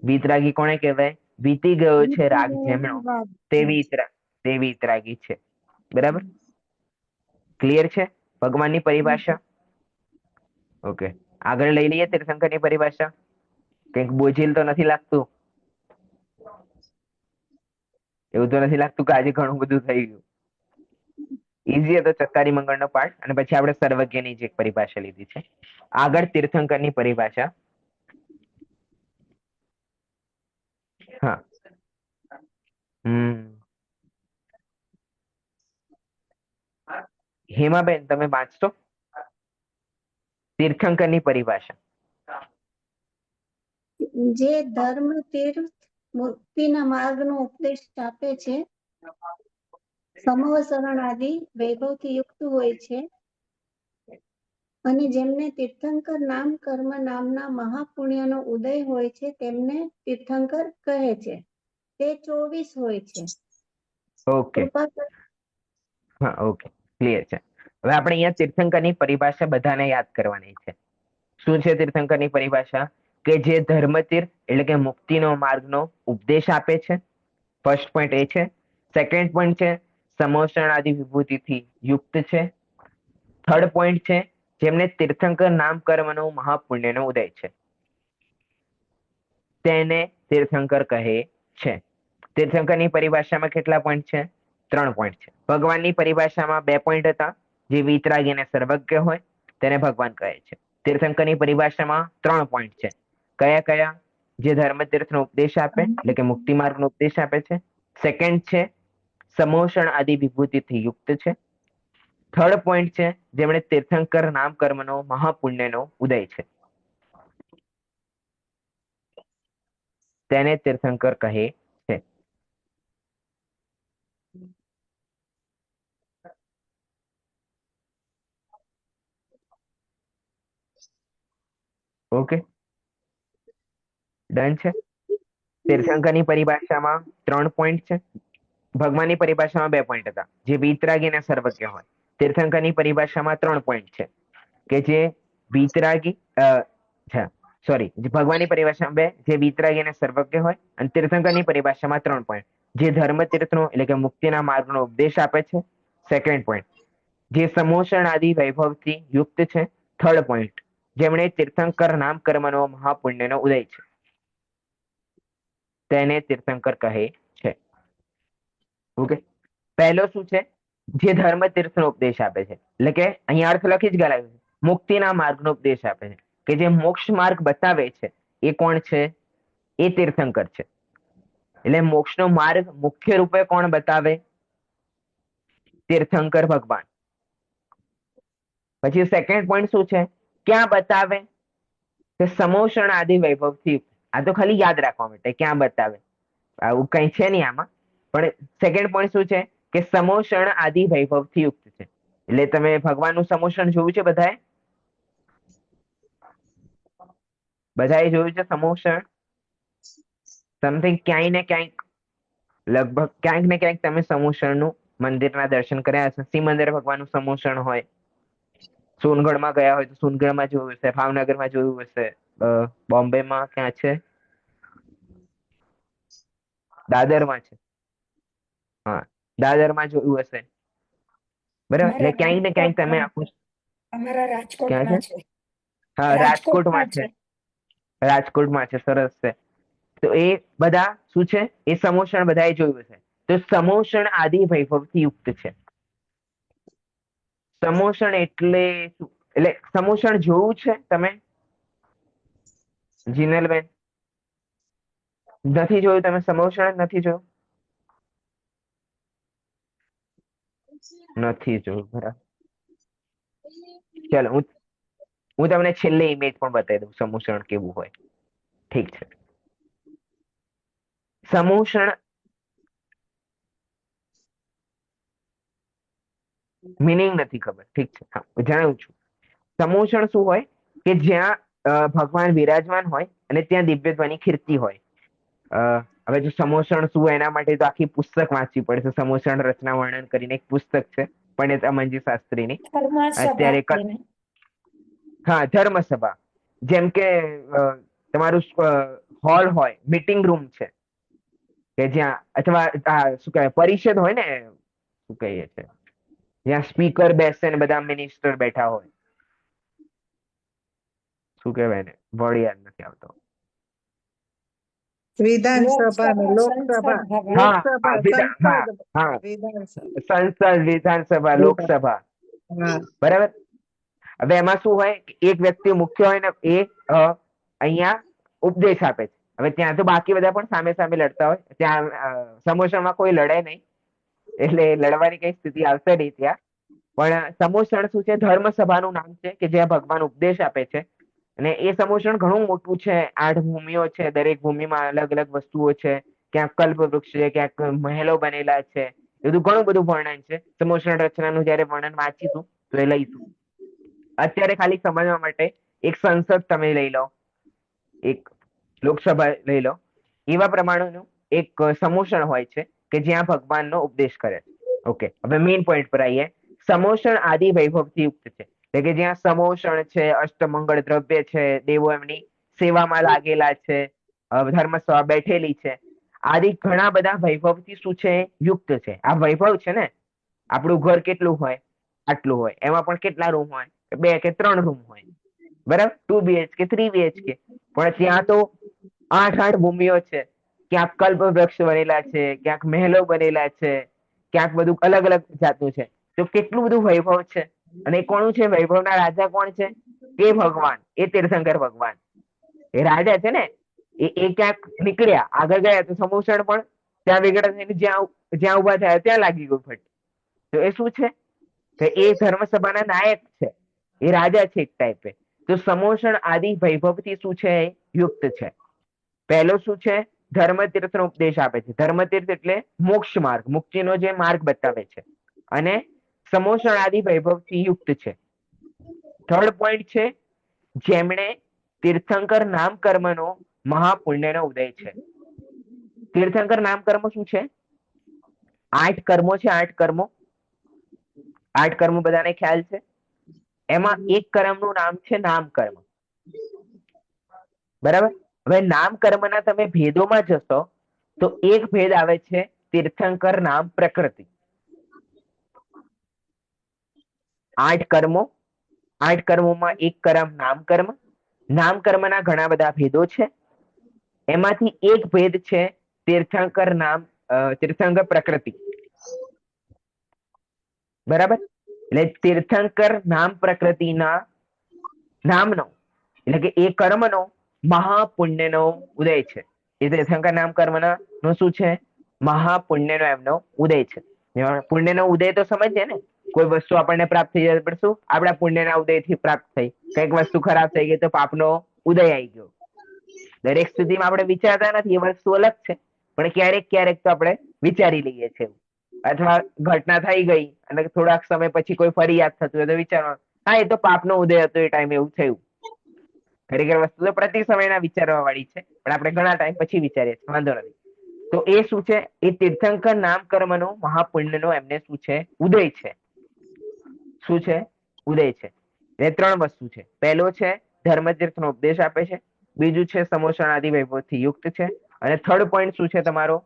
વિતરાગી કોને કહેવાય? વીતી ગયો છે રાગ જેમણો રાગ. તે વિતરાગી છે. બરાબર, ક્લિયર છે ભગવાનની પરિભાષા? ઓકે, આગળ લઈ લઈએ તીર્થંકરની પરિભાષા. કંઈક બોझिल તો નથી લાગતું? એવું તો નથી લાગતું કે આજે ઘણું બધું થઈ ગયું? ઈઝી હતો ચક્કારી મંગળનો પાઠ, અને પછી આપણે સર્વજ્ઞની જે પરિભાષા લીધી છે. આગળ તીર્થંકરની પરિભાષા. હા, હેમાબેન, તમે વાંચશો તીર્થંકરની પરિભાષા? જે ધર્મ તીર્થ મુક્તિના માર્ગનો ઉપદેશ આપે છે, સમૂહ શરણ આદિ વૈભવથી યુક્ત હોય છે, અને જેમને તીર્થંકર નામ કર્મ નામના મહાપુણ્યનો ઉદય હોય છે તેમને તીર્થંકર કહે છે. તે 24 હોય છે. ઓકે, કૃપા કરી હા, ઓકે, ક્લિયર છે. હવે આપણે અહીંયા તીર્થંકરની પરિભાષા બધાને યાદ કરવાની છે. શું છે તીર્થંકરની પરિભાષા? કે જે ધર્મ તીર્થ એટલે કે મુક્તિનો માર્ગનો ઉપદેશ આપે છે. ફર્સ્ટ પોઈન્ટ એ છે. સેકન્ડ પોઈન્ટ છે સમોષણ આદિ વિભૂતિથી યુક્ત છે. થર્ડ પોઈન્ટ છે જેમને તીર્થંકર નામ કર્મનો મહાપુણ્યનો ઉદય છે, તેને તીર્થંકર કહે છે. તીર્થંકરની પરિભાષામાં કેટલા પોઈન્ટ છે? 3 પોઈન્ટ છે. ભગવાનની પરિભાષામાં 2 પોઈન્ટ હતા. જે વિતરાગી અને સર્વજ્ઞ હોય તેને ભગવાન કહે છે. તીર્થંકરની પરિભાષામાં 3 પોઈન્ટ છે. કયા કયા? જે ધર્મ તીર્થનો ઉપદેશ આપે એટલે કે મુક્તિ માર્ગનો ઉપદેશ આપે છે. સેકન્ડ છે સમોષણ આદિ વિભૂતિથી યુક્ત છે. થર્ડ પોઈન્ટ છે જેમણે તીર્થંકર નામ કર્મનો મહાપુણ્યનો ઉદય છે, તેને તીર્થંકર કહે છે. ઓકે, ડન છે. તીર્થંકરની પરિભાષામાં 3 પોઈન્ટ છે. ભગવાનની પરિભાષામાં 2 પોઈન્ટ હતા, જે વિતરાગી અને સર્વજ્ઞ હોય. તીર્થંકરની પરિભાષામાં 3 પોઈન્ટ છે કે જે વિતરાગી સોરી, ભગવાનની પરિભાષામાં 2, જે વિતરાગી અને સર્વજ્ઞ હોય, અને તીર્થંકરની પરિભાષામાં 3 પોઈન્ટ, જે ધર્મ તીર્થનો એટલે કે મુક્તિના માર્ગનો ઉપદેશ આપે છે. સેકન્ડ પોઈન્ટ, જે સમોષણ આદિ વૈભવથી યુક્ત છે. થર્ડ પોઈન્ટ, જેમણે તીર્થંકર નામ કર્મનો મહાપુણ્યનો ઉદય છે, તેને તીર્થંકર કહે છે. ઓકે, પહેલો શું છે? જે ધર્મ તીર્થનો ઉપદેશ આપે છે, એટલે કે અહીંયા અર્થ લખી જ ગયેલા છે, મુક્તિના માર્ગનો ઉપદેશ આપે છે, કે જે મોક્ષ માર્ગ બતાવે છે એ કોણ છે? એ તીર્થંકર છે. એટલે મોક્ષનો માર્ગ મુખ્ય રૂપે કોણ બતાવે? તીર્થંકર ભગવાન. પછી સેકન્ડ પોઈન્ટ શું છે? ક્યાં બતાવે? કે સમોષણ આદિ વૈભવથી. આ તો ખાલી યાદ રાખવા માટે ક્યાં બતાવે, આવું કઈ છે નહીં આમાં. પણ સેકન્ડ પોઈન્ટ શું છે? કે સમોષણ આદિ વૈભવથી યુક્ત છે. એટલે તમે ભગવાનનું સમોષણ જોયું છે બધાએ? બધાએ જોયું છે સમોષણ? સમથિંગ ક્યાંય ને ક્યાંક, લગભગ ક્યાંક ને ક્યાંક તમે સમોષણનું મંદિરના દર્શન કર્યા હશે. સિમંદર ભગવાનનું સમોષણ હોય, સોનગઢમાં ગયા હોય તો સોનગઢમાં જોયું હશે, ભાવનગરમાં જોયું હશે, બોમ્બેમાં ક્યાં છે? દાદરમાં છે. હા, દાદરમાં જોયું હશે. બરાબર, એટલે ક્યાંક ને ક્યાંક તમે આખું. અમારા રાજકોટમાં છે. હા, રાજકોટમાં છે. રાજકોટમાં છે, સરસ છે. તો એ બધા શું છે? એ સમોષણ બધાએ જોયું હશે. તો સમોષણ આદિ વૈભવથી યુક્ત છે. સમોષણ એટલે શું? એટલે સમોષણ જોયું છે તમે જીનલબેન? નથી જોયું તમે સમોષણ? નથી જોયું? નથી જોયું, બરાબર. ચાલો, હું તમને છેલ્લે ઇમેજ પણ બતાવી દઉં સમોષણ કેવું હોય. ઠીક છે. સમોષણ મિનિંગ નથી ખબર, ઠીક છે, હા જણાવું છું. સમોષણ શું હોય? કે જ્યાં ભગવાન વિરાજમાન હોય અને ત્યાં દિવ્ય ધ્વનિ ખીરતી હોય. હવે જો સમોષણ શું હોય એના માટે તો આખી પુસ્તક વાંચવી પડશે. સમોષણ રચના વર્ણન કરીને એક પુસ્તક છે પંડિત અમનજી શાસ્ત્રીની અત્યારે. હા, ધર્મસભા. જેમ કે તમારું હોલ હોય, મીટિંગ રૂમ છે, કે જ્યાં, અથવા શું કહેવાય, પરિષદ હોય ને, શું કહીએ છે, જ્યાં સ્પીકર બેસે ને બધા મિનિસ્ટર બેઠા હોય. શું કહેવાય ને, વર્ડ યાદ નથી આવતો. વિધાનસભા ને લોકસભા. સંસદ, વિધાનસભા, લોકસભા. બરાબર. હવે એમાં શું હોય? એક વ્યક્તિ મુખ્ય હોય ને એ અહીંયા ઉપદેશ આપે છે. હવે ત્યાં તો બાકી બધા પણ સામે સામે લડતા હોય. ત્યાં સમોષણમાં કોઈ લડે નહીં, એટલે લડવાની કઈ સ્થિતિ આવશે નહીં ત્યાં. પણ સમોષણ શું છે? ધર્મસભાનું નામ છે, કે જ્યાં ભગવાન ઉપદેશ આપે છે. અને એ સમોષણ ઘણું મોટું છે. 8 ભૂમિઓ છે, દરેક ભૂમિમાં અલગ અલગ વસ્તુઓ છે. ક્યાંક કલ્પ વૃક્ષ છે, ક્યાંક મહેલો બનેલા છે. બધું ઘણું બધું વર્ણન છે. સમોષણ રચનાનું જયારે વર્ણન વાંચીશું તો એ લઈશું. અત્યારે ખાલી સમજવા માટે એક સંસદ તમે લઈ લો, એક લોકસભા લઈ લો, એવા પ્રમાણેનું એક સમોષણ હોય છે કે જ્યાં ભગવાનનો ઉપદેશ કરે છે. ઓકે, હવે મેઇન પોઈન્ટ પર આવીએ. સમોષણ આદિ વૈભવથી યુક્ત છે, એટલે કે જ્યાં સમોષણ છે, અષ્ટમંગળ દ્રવ્ય છે, દેવો એમની સેવામાં લાગેલા છે, ધર્મસભા બેઠેલી છે, આદિ ઘણા બધા વૈભવથી શું છે? યુક્ત છે. આ વૈભવ છે ને, આપણું ઘર કેટલું હોય? આટલું હોય. એમાં પણ કેટલા રૂમ હોય? 2 કે 3 રૂમ હોય. બરાબર, 2 BHK 3 BHK. પણ ત્યાં તો 8 ભૂમિઓ છે. ક્યાંક કલ્પ વૃક્ષ બનેલા છે, ક્યાંક મહેલો બનેલા છે, ક્યાંક બધું અલગ અલગ જાતનું છે. તો કેટલું બધું વૈભવ છે. અને કોનું છે? વૈભવના રાજા કોણ છે? એ ભગવાન, એ તીર્થંકર ભગવાન. એ રાજા છે ને, એ ક્યાંક નીકળ્યા, આગળ ગયા તો સમોષણ પણ ત્યાં વેગળા થઈને જ્યાં ઉભા થયા ત્યાં લાગી ગયું ફટ. તો એ શું છે? કે એ ધર્મસભાના નાયક છે, એ રાજા છે એક ટાઈપે. તો સમોષણ આદિ વૈભવથી શું છે? યુક્ત છે. પહેલો શું છે? ધર્મતીર્થનો ઉપદેશ આપે છે. ધર્મતીર્થ એટલે મોક્ષ માર્ગ, મુક્તિનો જે માર્ગ બતાવે છે. અને સમોષણ આદિ વૈભવથી યુક્ત છે. થર્ડ પોઈન્ટ છે, જેમણે તીર્થંકર નામ કર્મનો મહાપુણ્યનો ઉદય છે. તીર્થંકર નામ કર્મ શું છે? 8 કર્મો છે. 8 કર્મો, 8 કર્મો બધાને ખ્યાલ છે. એમાં એક કર્મનું નામ છે નામ કર્મ. બરાબર. હવે નામ કર્મના તમે ભેદોમાં જશો તો એક ભેદ આવે છે તીર્થંકર નામ પ્રકૃતિ. 8 કર્મો, 8 કર્મોમાં એક કર્મ નામ કર્મ. નામ કર્મના ઘણા બધા ભેદો છે, એમાંથી એક ભેદ છે તીર્થંકર નામ તીર્થંકર પ્રકૃતિ. બરાબર. એટલે તીર્થંકર નામ પ્રકૃતિના નામનો એટલે કે એ કર્મનો મહાપુણ્યનો ઉદય છે. એ તીર્થંકર નામ કર્મના નો શું છે? મહાપુણ્યનો એમનો ઉદય છે. પુણ્યનો ઉદય તો સમજીએ ને, કોઈ વસ્તુ આપણને પ્રાપ્ત થઈ જાય પણ શું આપણા પુણ્યના ઉદયથી પ્રાપ્ત થઈ. કઈક વસ્તુ ખરાબ થઈ ગઈ તો પાપનો ઉદય આવી ગયો. દરેક સ્થિતિમાં આપણે વિચારતા નથી, એ વસ્તુ અલગ છે, પણ ક્યારેક ક્યારેક તો આપણે વિચારી લઈએ છીએ. અથવા ઘટના થઈ ગઈ અને થોડાક સમય પછી કોઈ ફરી યાદ થતું હોય તો વિચારવાનું, હા એ તો પાપનો ઉદય હતો, એ ટાઈમે એવું થયું. ખરેખર વસ્તુ તો પ્રતિ સમયના વિચારવા વાળી છે, પણ આપણે ઘણા ટાઈમ પછી વિચારીએ છીએ, વાંધો નથી. તો એ શું છે? એ તીર્થંકર નામ કર્મનો મહાપુણ્યનો એમને શું છે? ઉદય છે. શું છે? ઉદય છે. એ 3 વસ્તુ છે. પહેલો છે ધર્મતીર્થનો ઉપદેશ આપે છે, બીજું છે સમોષણ આદિ વૈભવથી યુક્ત છે, અને થર્ડ પોઈન્ટ શું છે તમારો?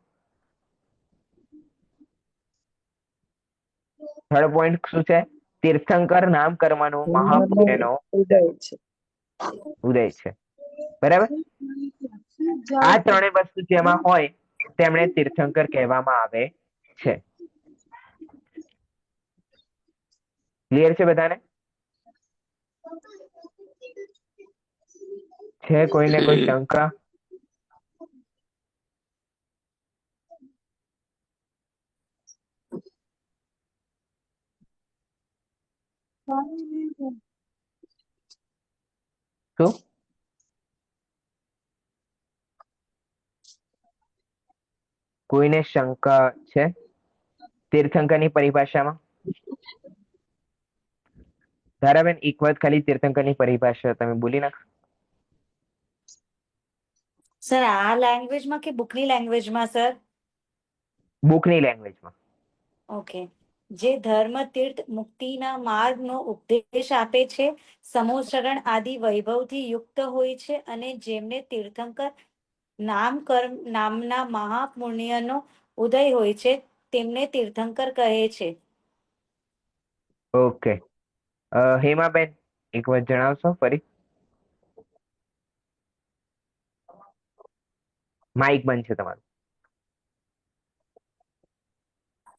થર્ડ પોઈન્ટ શું છે? તીર્થંકર નામ કર્મનો મહાપુણ્યનો ઉદય છે. ઉદય છે. બરાબર. આ ત્રણેય વસ્તુ જેમાં હોય તેમણે તીર્થંકર કહેવામાં આવે છે. ક્લિયર છે બધાને? છે કોઈને કોઈ શંકા? શું? કોઈને શંકા છે તીર્થંકરની પરિભાષામાં? ધારાબેન એક વખત ખાલી તીર્થંકરની પરિભાષા તમે બોલી નાખો. સર આ લેંગ્વેજમાં કે બુકની લેંગ્વેજમાં સર? બુકની લેંગ્વેજમાં. ઓકે. જે ધર્મ તીર્થ મુક્તિના માર્ગનો ઉપદેશ આપે છે, સમોચરણ આદિ વૈભવથી યુક્ત હોય છે, અને જેમને તીર્થંકર નામના મહાપુણ્યનો ઉદય હોય છે, તેમને તીર્થંકર કહે છે. ઓકે. હેમાબેન એક વખત જણાવશો ફરી? માઇક બંધ છે તમારું.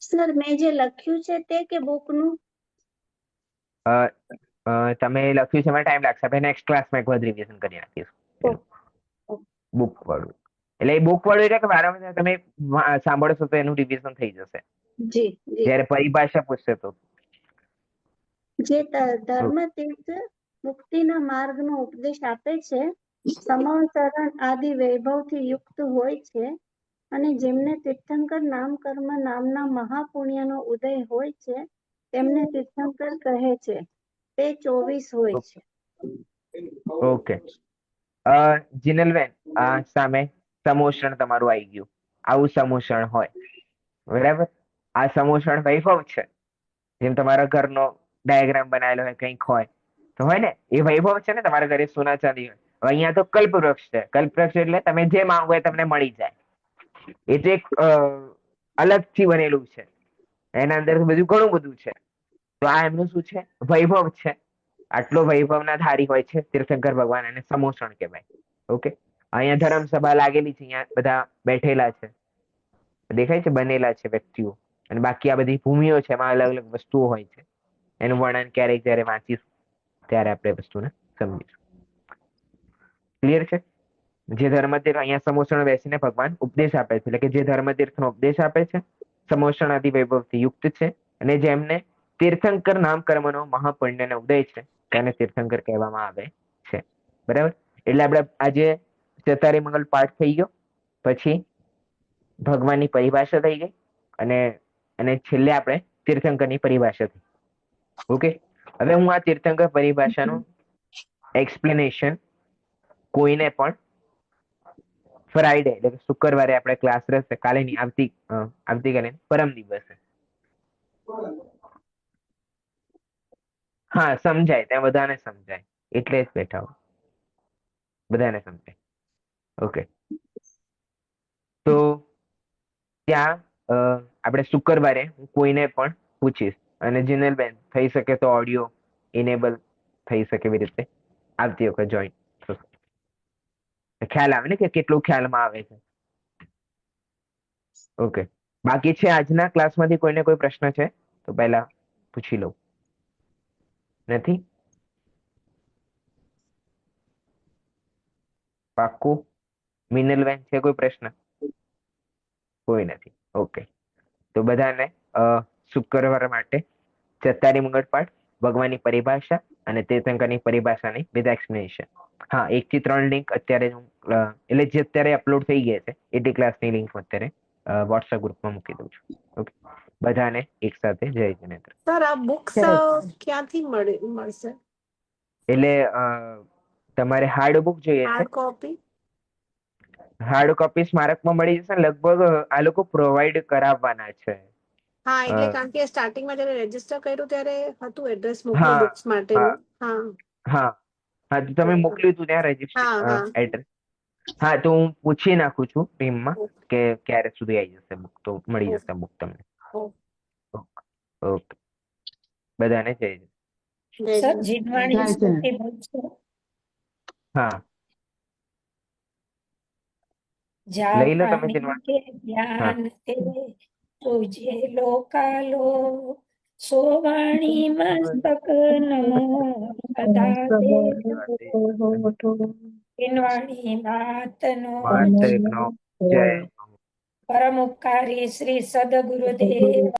સર મેં જે લખ્યું છે તે કે બુકનું? તમે લખ્યું છે એમાં ટાઈમ લાગશે, આપણે નેક્સ્ટ ક્લાસમાં એક વખત રિવિઝન કરી નાખીશું. બુક વાળું એટલે એ બુક વાળું એટલે કે વારંવાર તમે સાંભળશો તો એનું રિવિઝન થઈ જશે. જી જી. જ્યારે પરિભાષા પૂછશે તો. જે ધર્મ તીર્થ મુક્તિના માર્ગનો ઉપદેશ આપે છે, સમોચરણ આદિ વૈભવથી યુક્ત હોય છે, અને જેમને તીર્થંકર નામ કર્મ નામના મહાપુણ્યનો ઉદય હોય છે, તેમને તીર્થંકર કહે છે. તે 24 હોય છે. ઓકે. જીનલબેન આ સામે સમોષણ તમારું આવી ગયું. આવું સમોષણ હોય. બરાબર. આ સમોષણ વૈભવ છે. જેમ તમારા ઘરનો ડાયાગ્રામ બનાવેલો હોય કંઈક હોય તો હોય ને, એ વૈભવ છે ને. તમારા ઘરે સોના ચાંદી હોય. હવે અહીંયા તો કલ્પવૃક્ષ છે. કલ્પવૃક્ષ એટલે તમે જે માંગો એ તમને મળી જાય. એ તો એક અલગથી બનેલું છે. એના અંદર બધું ઘણું બધું છે. તો આ એમનું શું છે? વૈભવ છે. આટલો વૈભવના ધારી હોય છે તીર્થંકર ભગવાન, એને સમોષણ કહેવાય. ઓકે. અહીંયા ધર્મસભા લાગેલી છે, અહીંયા બધા બેઠેલા છે, દેખાય છે, બનેલા છે વ્યક્તિઓ. અને બાકી આ બધી ભૂમિઓ છે, એમાં અલગ અલગ વસ્તુઓ હોય છે. એનું વર્ણન ક્યારેક જયારે વાંચીશું ત્યારે આપણે વસ્તુને સમજીશું. ક્લિયર છે? જે ધર્મતીર્થ અહીંયા સમોષણ બેસીને ભગવાન ઉપદેશ આપે છે, એટલે કે જે ધર્મતીર્થનો ઉપદેશ આપે છે, સમોષણ આદિ વૈભવથી યુક્ત છે, અને જેમને તીર્થંકર નામ કર્મનો મહાપુણ્યનો ઉદય છે, તેને તીર્થંકર કહેવામાં આવે છે. બરાબર. એટલે આપણે આજે ચતારી મંગલ પાઠ થઈ ગયો, પછી ભગવાનની પરિભાષા થઈ ગઈ, અને છેલ્લે આપણે તીર્થંકરની પરિભાષા થઈ. ઓકે. હવે હું આ તીર્થંકર પરિભાષાનું એક્સપ્લેનેશન કોઈને પણ ફ્રાઈડે એટલે કે શુક્રવારે આપણે ક્લાસ રહેશે, કાલે ની આવતીકાલે પરમ દિવસે, હા સમજાય, ત્યાં બધાને સમજાય એટલે જ બેઠા હો, બધાને સમજાય. ઓકે, તો ત્યાં આપણે શુક્રવારે હું કોઈને પણ પૂછીશ, અને જીનલબેન થઈ શકે તો ઓડિયો ઇનેબલ થઈ શકે એવી રીતે આવતી વખત જોઈન થશો. ખ્યાલ આવે ને કે કેટલું ખ્યાલમાં આવે છે. ઓકે, બાકી છે આજના ક્લાસમાંથી કોઈને કોઈ પ્રશ્ન છે તો પહેલા પૂછી લઉં. નથી? પાક્કું? મિનલબેન છે કોઈ પ્રશ્ન? કોઈ નથી. ઓકે, તો બધાને શુક્રવાર માટે ચત્તારી મંગળ પાઠ, ભગવાનની પરિભાષા અને તીર્થંકરની પરિભાષાની વિથ એક્સપ્લેનેશન. હા, 1 થી 3 લિંક અત્યારે હું એટલે જે અત્યારે અપલોડ થઈ ગયા છે એટી ક્લાસની લિંક અત્યારે વોટ્સએપ ગ્રુપમાં મૂકી દઉં છું. ઓકે, બધાને એક સાથે જય જિનેન્દ્ર. સર આ બુક્સ ક્યાંથી મળશે? એટલે તમારે હાર્ડ બુક જોઈએ છે? Hard copy? હાર્ડ કોપી સ્મારકમાં મળી જશે. લગભગ આ લોકો પ્રોવાઈડ કરાવવાના છે. હા, એટલે કારણ કે સ્ટાર્ટિંગમાં જ્યારે રજીસ્ટર કર્યું ત્યારે હતું એડ્રેસ મોકલ્યું હા બુક્સ માટેનું. હા હા હા, તો તમે મોકલ્યું હતું ત્યાં હા રજીસ્ટર હા એડ્રેસ? હા, તો હું પૂછી નાખું છું ટીમમાં કે ક્યારે સુધી આવી જશે બુક, તો મળી જશે બુક તમને. ઓકે, બધાને જય જય. સર જીનવાણી જાય છે. સ્તુતિ બોલશો. હા, લઈ લો તમે જાણી જીનવાણી. કે હા, જ્ઞાન તે તુજે લોકાલો સોવાણી મસ્તક નમો સદા તે જીનવાણી માતનો વાર્તકનો જય. પરમ ઉપકારી શ્રી સદગુરુદેવ